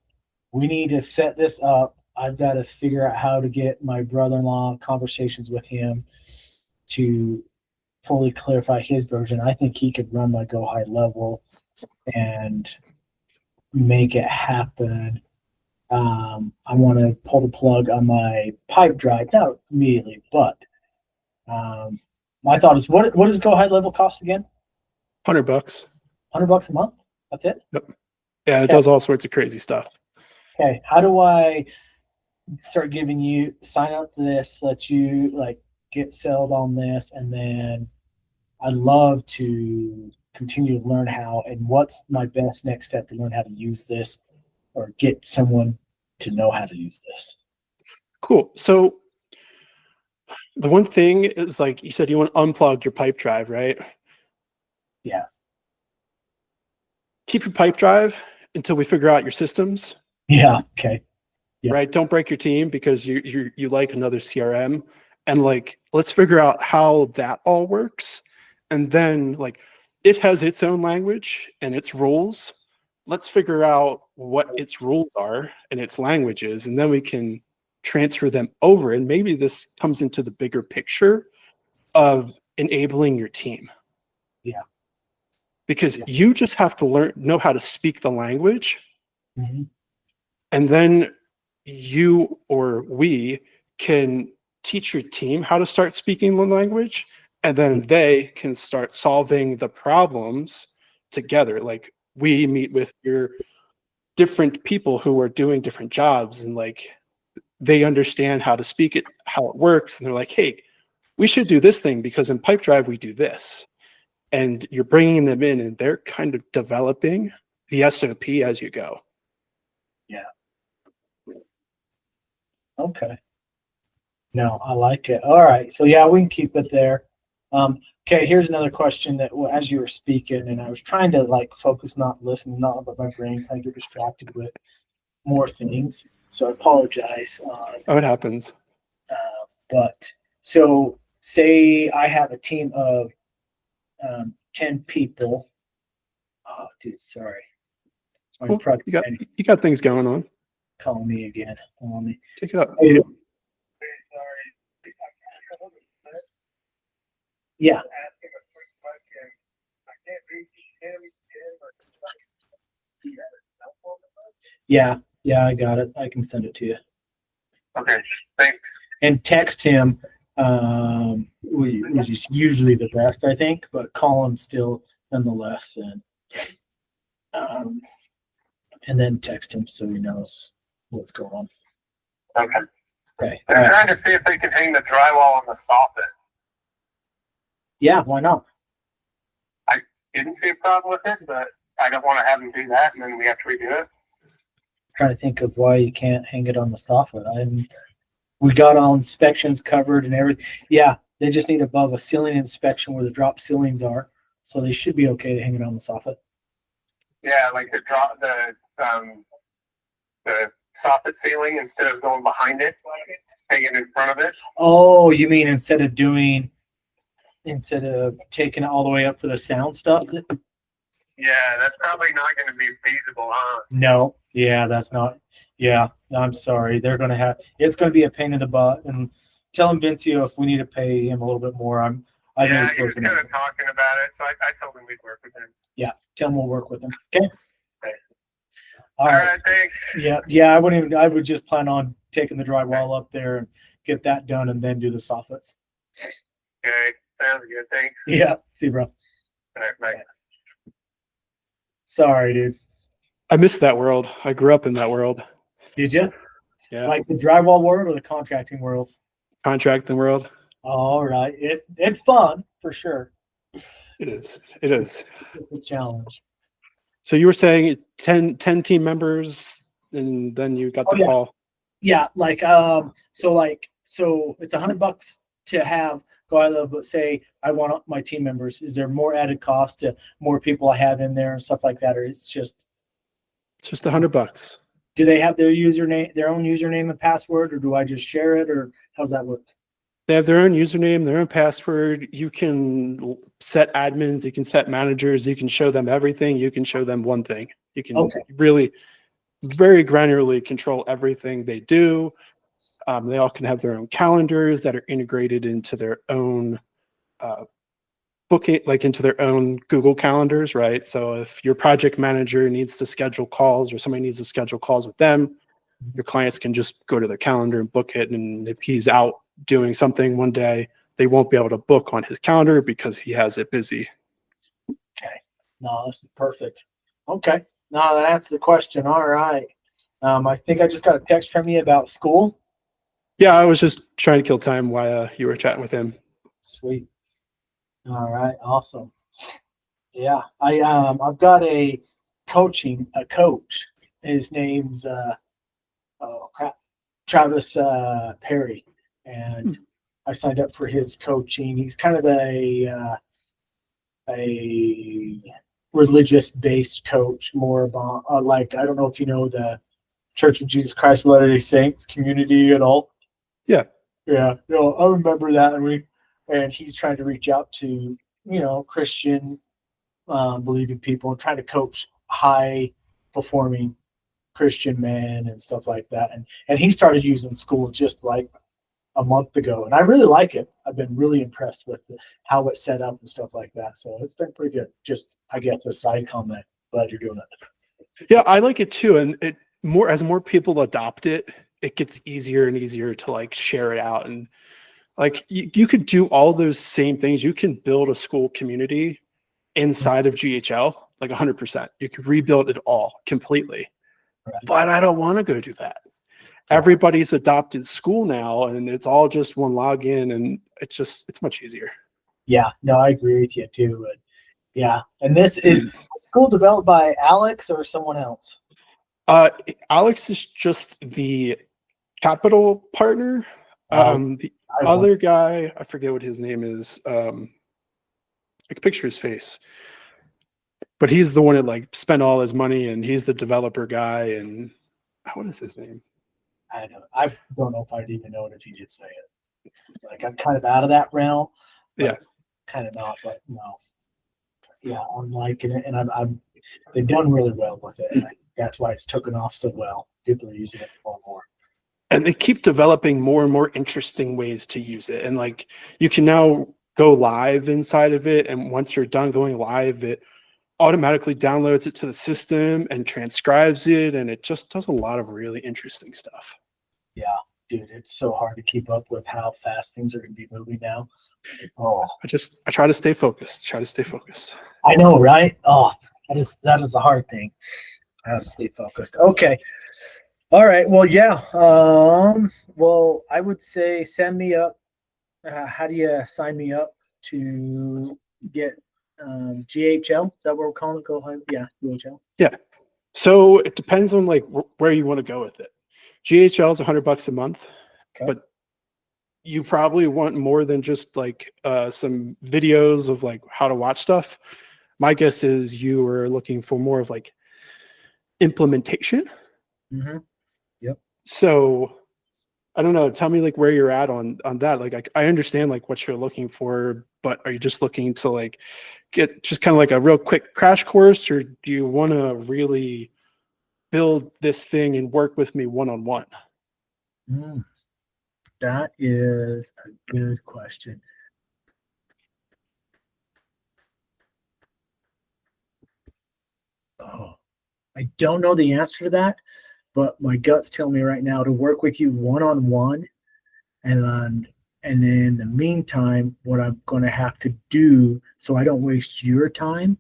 We need to set this up. I've got to figure out how to get my brother-in-law, conversations with him to fully clarify his version. I think he could run my Go High Level and make it happen. I want to pull the plug on my pipe drive, not immediately, but my thought is, what does Go High Level cost again? $100. $100 a month? That's it? Yep. Yeah, it does all sorts of crazy stuff. Okay. How do I start sign up to this, let you get sold on this, and then I'd love to continue to learn how, and what's my best next step to learn how to use this or get someone to know how to use this? Cool. So the one thing is, like you said, you want to unplug your pipe drive, right? Yeah. Keep your pipe drive until we figure out your systems. Yeah. Okay. Yeah. Right. Don't break your team because you like another CRM, and let's figure out how that all works. And then it has its own language and its rules. Let's figure out what its rules are and its languages, and then we can transfer them over. And maybe this comes into the bigger picture of enabling your team. Yeah. because you just have to know how to speak the language. Mhm. And then you or we can teach your team how to start speaking the language, and then they can start solving the problems together. Like we meet with your different people who are doing different jobs, and like they understand how to speak it, how it works, and they're like, hey, we should do this thing because in Pipedrive we do this. And you're bringing them in and they're kind of developing the SOP as you go. Okay. No, I like it. All right. So yeah, we can keep it there. Okay, here's another question that as you were speaking, and I was trying to like focus, not listen, not let my brain kind of get distracted with more things. So I apologize. Oh, it happens. But so say I have a team of 10 people. Oh, dude, sorry. My Well, product you got things going on. calling me again. Calling me. Take it up. Yeah. Yeah, I got it. I can send it to you. Okay, thanks. And text him, which is usually the best, I think, but call him still nonetheless, and then text him so he knows what's going on. Okay. Okay. They're All right. trying to see if they can hang the drywall on the soffit. Yeah, why not? Didn't see a problem with it, but I don't want to have them do that, and then we have to redo it. Trying to think of why you can't hang it on the soffit. We got all inspections covered and everything. Yeah, they just need above a ceiling inspection where the drop ceilings are, so they should be okay to hang it on the soffit. Yeah, like the soffit ceiling, instead of going behind it, hang it in front of it. Oh, you mean instead of taking it all the way up for the sound stuff? Yeah, that's probably not going to be feasible, huh? No, yeah, that's not. Yeah, I'm sorry. It's going to be a pain in the butt. And tell him Vincio if we need to pay him a little bit more. He was kind of talking about it, so I told him we'd work with him. Yeah, tell him we'll work with him. Okay. All right, thanks. Yeah. I would just plan on taking the drywall up there and get that done, and then do the soffits. Okay, sounds good. Thanks. Yeah. See you, bro. All right, bye. Sorry, dude. I missed that world. I grew up in that world. Did you? Yeah. Like the drywall world or the contracting world? Contracting world. All right. It's fun for sure. It is. It is. It's a challenge. So you were saying 10 team members, and then you got the call. Yeah, so it's $100 to have go out of, but say I want my team members. Is there more added cost to more people I have in there and stuff like that, or it's just $100. do they have their own username and password, or do I just share it, or how's that work? They have their own username, their own password. You can set admins, you can set managers, you can show them everything. You can show them one thing. You can really very granularly control everything they do. They all can have their own calendars that are integrated into their own booking, like into their own Google calendars, right? So if your project manager needs to schedule calls, or somebody needs to schedule calls with them, your clients can just go to their calendar and book it. And if he's out doing something one day, they won't be able to book on his calendar because he has it busy. Okay. No, this is perfect. Okay. No, that answers the question. All right. I think I just got a text from you about Skool. Yeah, I was just trying to kill time while you were chatting with him. Sweet. All right. Awesome. Yeah. I've got a coach. His name's Travis Perry, and I signed up for his coaching. He's kind of a religious-based coach, more about I don't know if you know the Church of Jesus Christ of Latter-day Saints community at all. Yeah. Yeah. I remember that, and he's trying to reach out to Christian believing people and trying to coach high performing Christian men and stuff like that. And he started using Skool just like a month ago, and I really like it. I've been really impressed with how it's set up and stuff like that. So it's been pretty good. Just, I guess, a side comment. Glad you're doing it. Yeah, I like it too. And it more as more people adopt it, it gets easier and easier to like share it out. And like you could do all those same things. You can build a school community inside of GHL, like 100%. You could rebuild it all completely. Right. But I don't want to go do that. Everybody's adopted Skool now, and it's all just one login, and it's much easier. Yeah, no, I agree with you too. Yeah, and this is Skool developed by Alex or someone else? Alex is just the capital partner. The I other guy, I forget what his name is. I can picture his face, but he's the one that like spent all his money, and he's the developer guy. And what is his name? I don't know if I'd even know it if you did say it. Like, I'm kind of out of that realm. Yeah. Kind of not, but no. Yeah, I'm liking it, and I'm they've done really well with it, and I think that's why it's taken off so well. People are using it more and more. And they keep developing more and more interesting ways to use it. And like you can now go live inside of it, and once you're done going live, it automatically downloads it to the system and transcribes it, and it just does a lot of really interesting stuff. Yeah, dude, it's so hard to keep up with how fast things are going to be moving now. Oh, I try to stay focused. I know, right? Oh, that is the hard thing. I have to stay focused. Okay. All right. Well, yeah. Well, I would say send me up. How do you sign me up to get GHL? Is that what we're calling it? Go ahead. Yeah, GHL. Yeah. So it depends on like where you want to go with it. GHL is $100 a month, Okay. but you probably want more than just like some videos of like how to watch stuff. My guess is you are looking for more of like implementation. Mm-hmm. Yep. So I don't know. Tell me like where you're at on that. Like I understand like what you're looking for, but are you just looking to like get just kind of like a real quick crash course, or do you want to really build this thing and work with me one-on-one? That is a good question. Oh, I don't know the answer to that, but my guts tell me right now to work with you one-on-one, and then in the meantime, what I'm going to have to do so I don't waste your time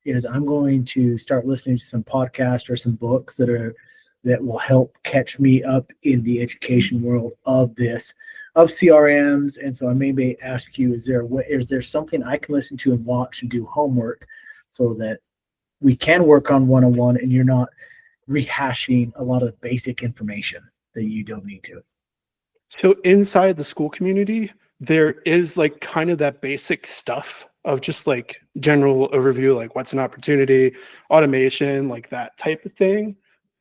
is I'm going to start listening to some podcasts or some books that will help catch me up in the education world of CRMs. And so I maybe ask you, is there something I can listen to and watch and do homework so that we can work on one-on-one and you're not rehashing a lot of the basic information that you don't need to? So inside the Skool community, there is like kind of that basic stuff of just like general overview, like what's an opportunity, automation, like that type of thing.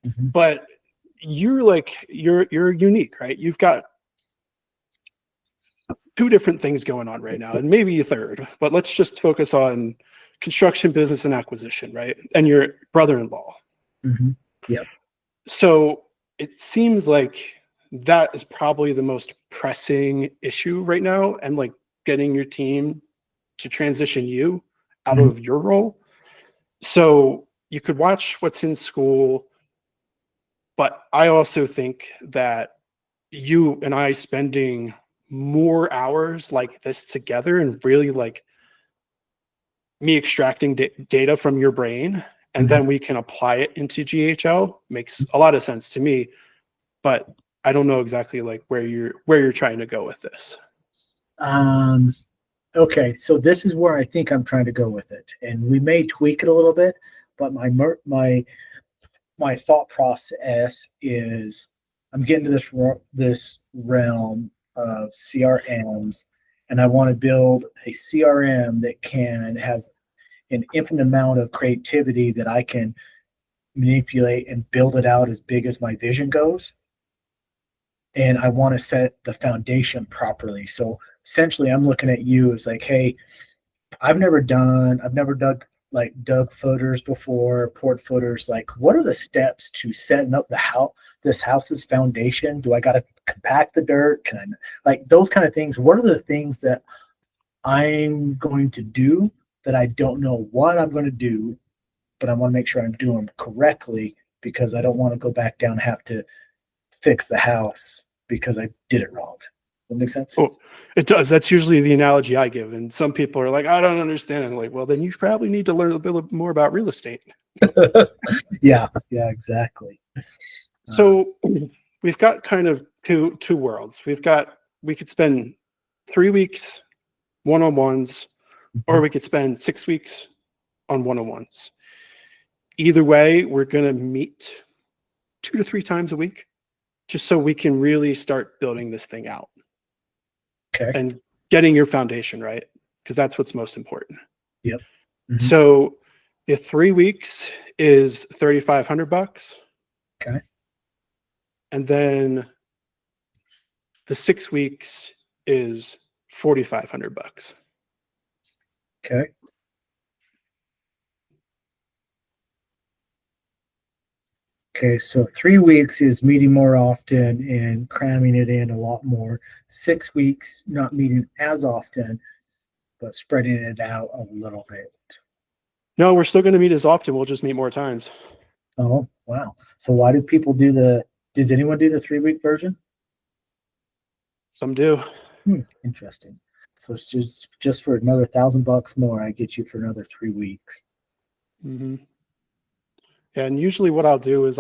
Mm-hmm. But you're unique, right? You've got two different things going on right now, and maybe a third, but let's just focus on construction, business, and acquisition, right? And your brother-in-law. Mm-hmm. Yep. So it seems like that is probably the most pressing issue right now, and like getting your team to transition you out of your role. So you could watch what's in Skool, but I also think that you and I spending more hours like this together and really like me extracting data from your brain, and then we can apply it into GHL makes a lot of sense to me. But I don't know exactly like where you're trying to go with this. Okay, so this is where I think I'm trying to go with it, and we may tweak it a little bit, but my thought process is I'm getting to this realm of CRMs, and I want to build a CRM that has an infinite amount of creativity that I can manipulate and build it out as big as my vision goes. And I want to set the foundation properly. So essentially I'm looking at you as like, hey, I've never dug like dug footers before, poured footers. Like, what are the steps to setting up the house? This house's foundation? Do I got to compact the dirt? Can I, like, those kind of things? What are the things that I'm going to do that I don't know what I'm going to do, but I want to make sure I'm doing them correctly because I don't want to go back down and have to fix the house because I did it wrong. That makes sense? Well, it does. That's usually the analogy I give. And some people are like, I don't understand. I'm like, well, then you probably need to learn a bit more about real estate. Yeah, exactly. So we've got kind of two worlds. We could spend 3 weeks one-on-ones, or we could spend 6 weeks on one-on-ones. Either way, we're going to meet 2 to 3 times a week, just so we can really start building this thing out. Okay. And getting your foundation right, because that's what's most important. Yep. So if 3 weeks is $3,500. Okay. And then the 6 weeks is $4,500. Okay. Okay, so 3 weeks is meeting more often and cramming it in a lot more. 6 weeks, not meeting as often, but spreading it out a little bit. No, we're still going to meet as often. We'll just meet more times. Oh, wow. So why do people does anyone do the 3-week version? Some do. Interesting. So it's just for another $1,000 more, I get you for another 3 weeks. Mm-hmm. Yeah, and usually what I'll do is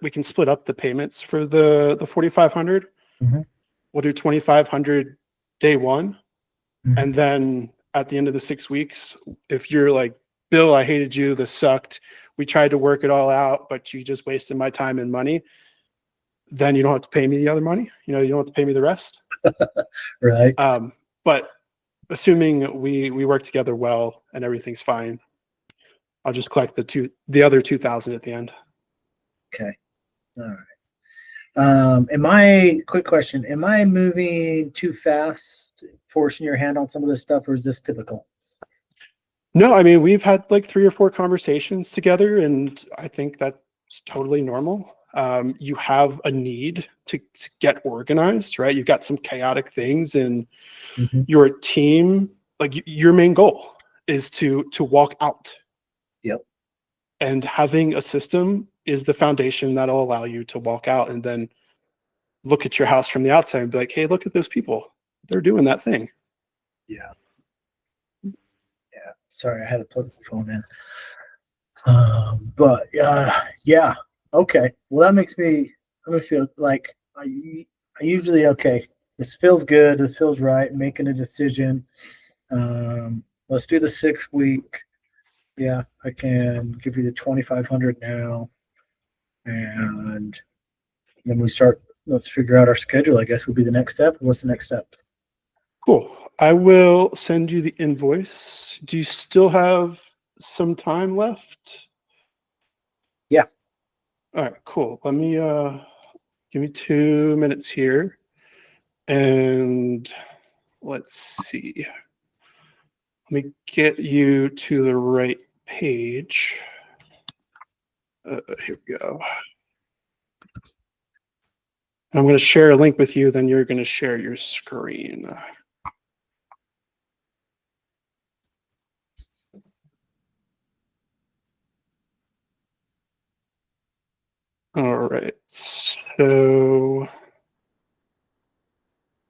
we can split up the payments for the 4,500. We'll do 2,500 day one. And then at the end of the 6 weeks, if you're like, Bill, I hated you, this sucked, we tried to work it all out, but you just wasted my time and money, then you don't have to pay me the other money. You don't have to pay me the rest. Right. But assuming we work together well and everything's fine, I'll just collect the other 2,000 at the end. Okay. All right. Quick question, am I moving too fast, forcing your hand on some of this stuff, or is this typical? No, I mean, we've had like 3 or 4 conversations together, and I think that's totally normal. You have a need to get organized, right? You've got some chaotic things, and your team, like your main goal is to walk out. Yep. And having a system is the foundation that'll allow you to walk out and then look at your house from the outside and be like, hey, look at those people. They're doing that thing. Yeah. Sorry, I had to plug the phone in. But yeah. Okay. Well, that makes me feel like I usually, okay, this feels good. This feels right. Making a decision. Let's do the 6 week. Yeah, I can give you the 2,500 now, and then let's figure out our schedule, I guess would be the next step. What's the next step? Cool. I will send you the invoice. Do you still have some time left? Yeah. All right, cool. Let me give me 2 minutes here. And let's see. Let me get you to the right page. Here we go. I'm going to share a link with you, then you're going to share your screen. All right, so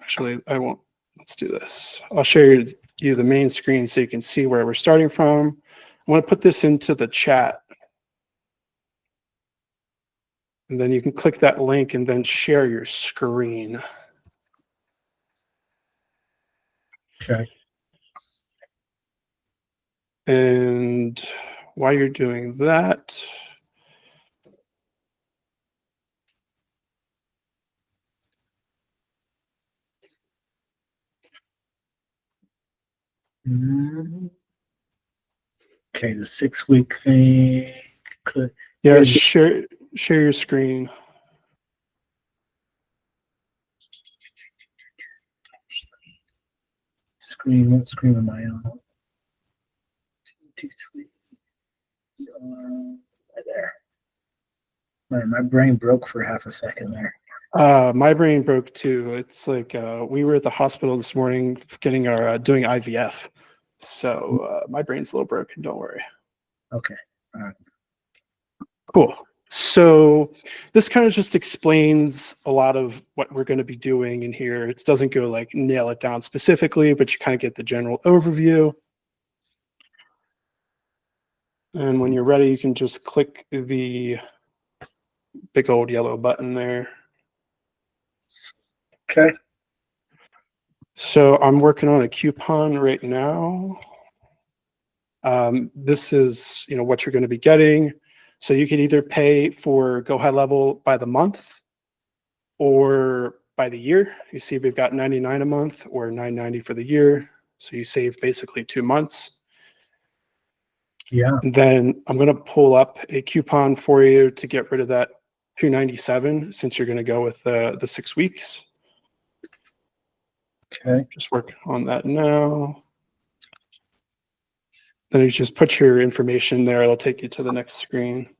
actually I won't, let's do this. I'll share you the main screen so you can see where we're starting from. I want to put this into the chat. And then you can click that link and then share your screen. Okay. And while you're doing that, Okay, the 6 week thing. yeah, share your screen. What screen am I on? 2, 3. Right there. My brain broke for half a second there. My brain broke too. It's like we were at the hospital this morning getting our doing IVF. So my brain's a little broken. Don't worry. Okay. All right. Cool. So this kind of just explains a lot of what we're going to be doing in here. It doesn't go like nail it down specifically, but you kind of get the general overview. And when you're ready, you can just click the big old yellow button there. Okay. So I'm working on a coupon right now. This is, what you're going to be getting. So you could either pay for Go High Level by the month or by the year. You see we've got $99 a month or $9.90 for the year. So you save basically 2 months. Yeah. And then I'm going to pull up a coupon for you to get rid of that $297 since you're going to go with the 6 weeks. Okay. Just working on that now. Then you just put your information there. It'll take you to the next screen.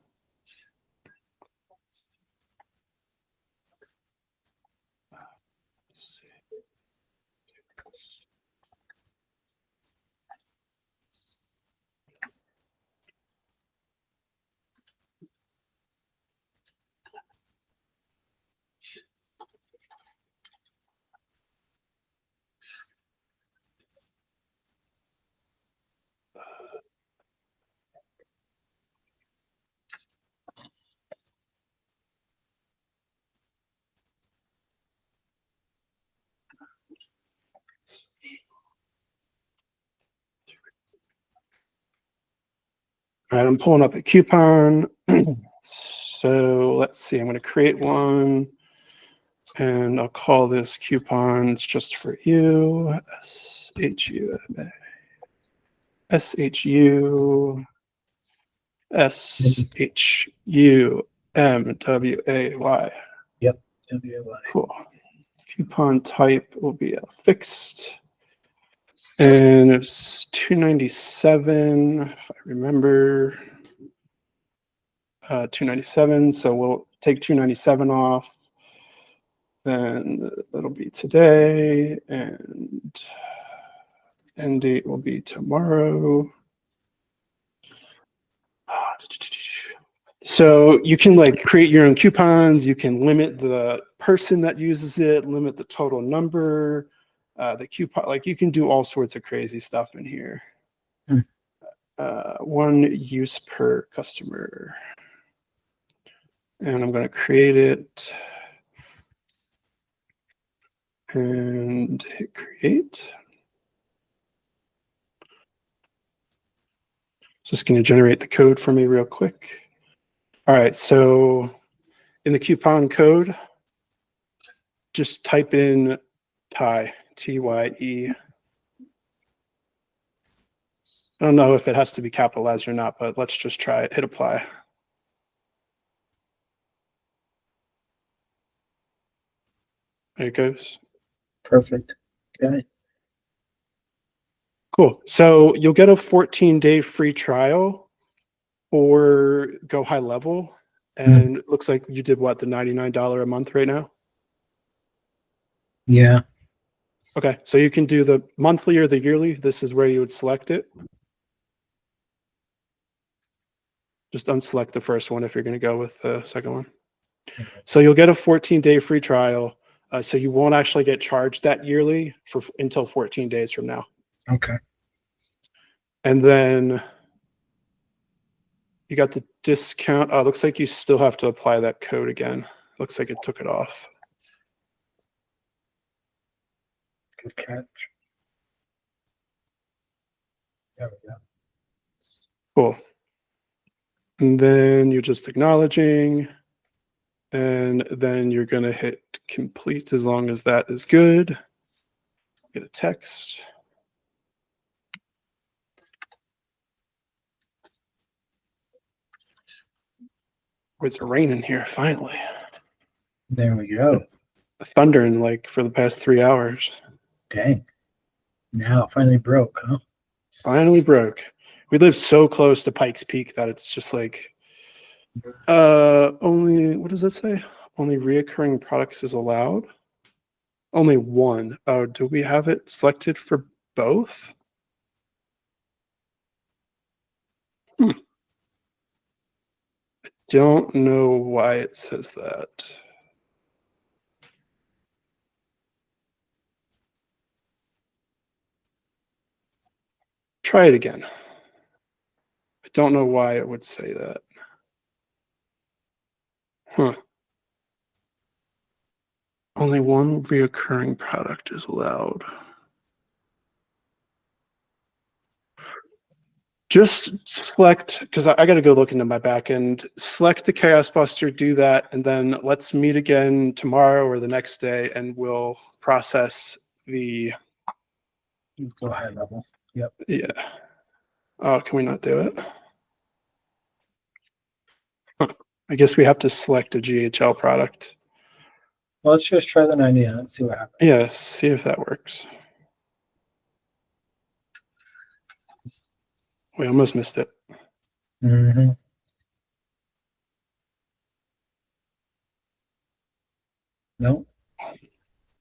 All right, I'm pulling up a coupon. So let's see, I'm going to create one and I'll call this coupons just for you. SHU SHUMWAY. Yep. WAY. Cool. Coupon type will be a fixed. And it's $297, if I remember. $297. So we'll take $297 off. Then that'll be today, and end date will be tomorrow. So you can create your own coupons. You can limit the person that uses it, limit the total number. The coupon, you can do all sorts of crazy stuff in here. One use per customer. And I'm going to create it and hit create. Just going to generate the code for me real quick. All right, so in the coupon code, just type in TYE, T-Y-E. I don't know if it has to be capitalized or not, but let's just try it. Hit apply. There it goes. Perfect. Okay. Cool. So you'll get a 14-day free trial or Go High Level. And it looks like you did what, the $99 a month right now? Yeah. Okay, so you can do the monthly or the yearly. This is where you would select it. Just unselect the first one if you're going to go with the second one. So you'll get a 14-day free trial. So you won't actually get charged that yearly until 14 days from now. Okay. And then you got the discount. Oh, looks like you still have to apply that code again. Looks like it took it off. Good catch. There we go. Cool. And then you're just acknowledging. And then you're going to hit complete as long as that is good. Get a text. It's raining here finally. There we go. Thundering for the past 3 hours. Dang. Now it finally broke, huh? Finally broke. We live so close to Pikes Peak that it's just like only, what does that say? Only reoccurring products is allowed. Only one. Oh, do we have it selected for both? Don't know why it says that. Try it again. I don't know why it would say that. Huh. Only one reoccurring product is allowed. Just select, because I got to go look into my back end, select the Chaos Buster, do that, and then let's meet again tomorrow or the next day, and we'll process the. Go high level. Yep. Yeah. Oh, can we not do it? Huh. I guess we have to select a GHL product. Well, let's just try the 99 and see what happens. Yeah, see if that works. We almost missed it. Mm-hmm. No.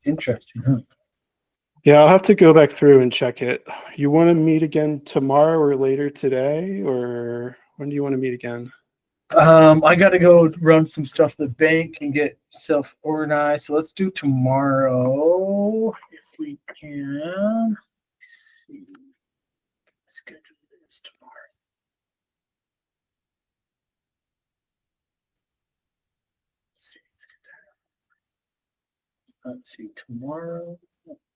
Interesting, huh? Yeah, I'll have to go back through and check it. You want to meet again tomorrow or later today, or when do you want to meet again? I got to go run some stuff to the bank and get self organized. So let's do tomorrow if we can. Let's see. Schedule this tomorrow. Let's see. Let's get that. Let's see. Tomorrow.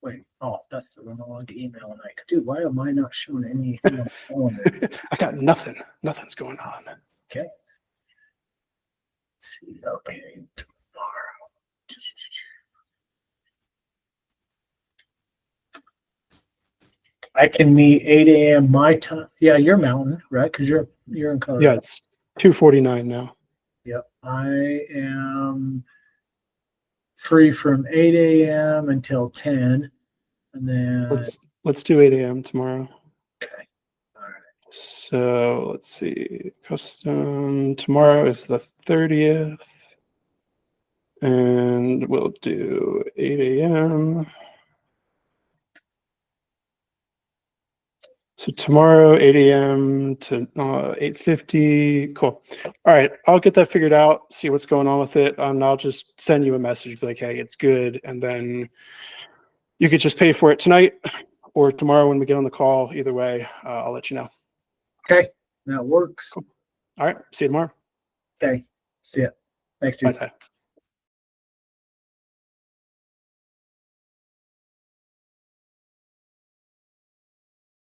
Wait. Oh, that's the wrong email. And I could do. Why am I not showing anything on the phone? I got nothing. Nothing's going on. Okay. Let's see. Okay. Tomorrow. I can meet 8 a.m. my time. Yeah, you're Mountain, right? Because you're in Colorado. Yeah, it's 2:49 now. Yep. I am free from 8 a.m. until 10. And then Let's do 8 a.m. tomorrow. okay. All right. So let's see. Custom tomorrow is the 30th. And we'll do 8 a.m. So tomorrow, 8 a.m. to 8:50. Cool. All right, I'll get that figured out, see what's going on with it. I'll just send you a message, be like, hey, it's good. And then you could just pay for it tonight or tomorrow when we get on the call. Either way, I'll let you know. Okay. That works. Cool. All right, see you tomorrow. Okay. See ya. Thanks, dude. Bye.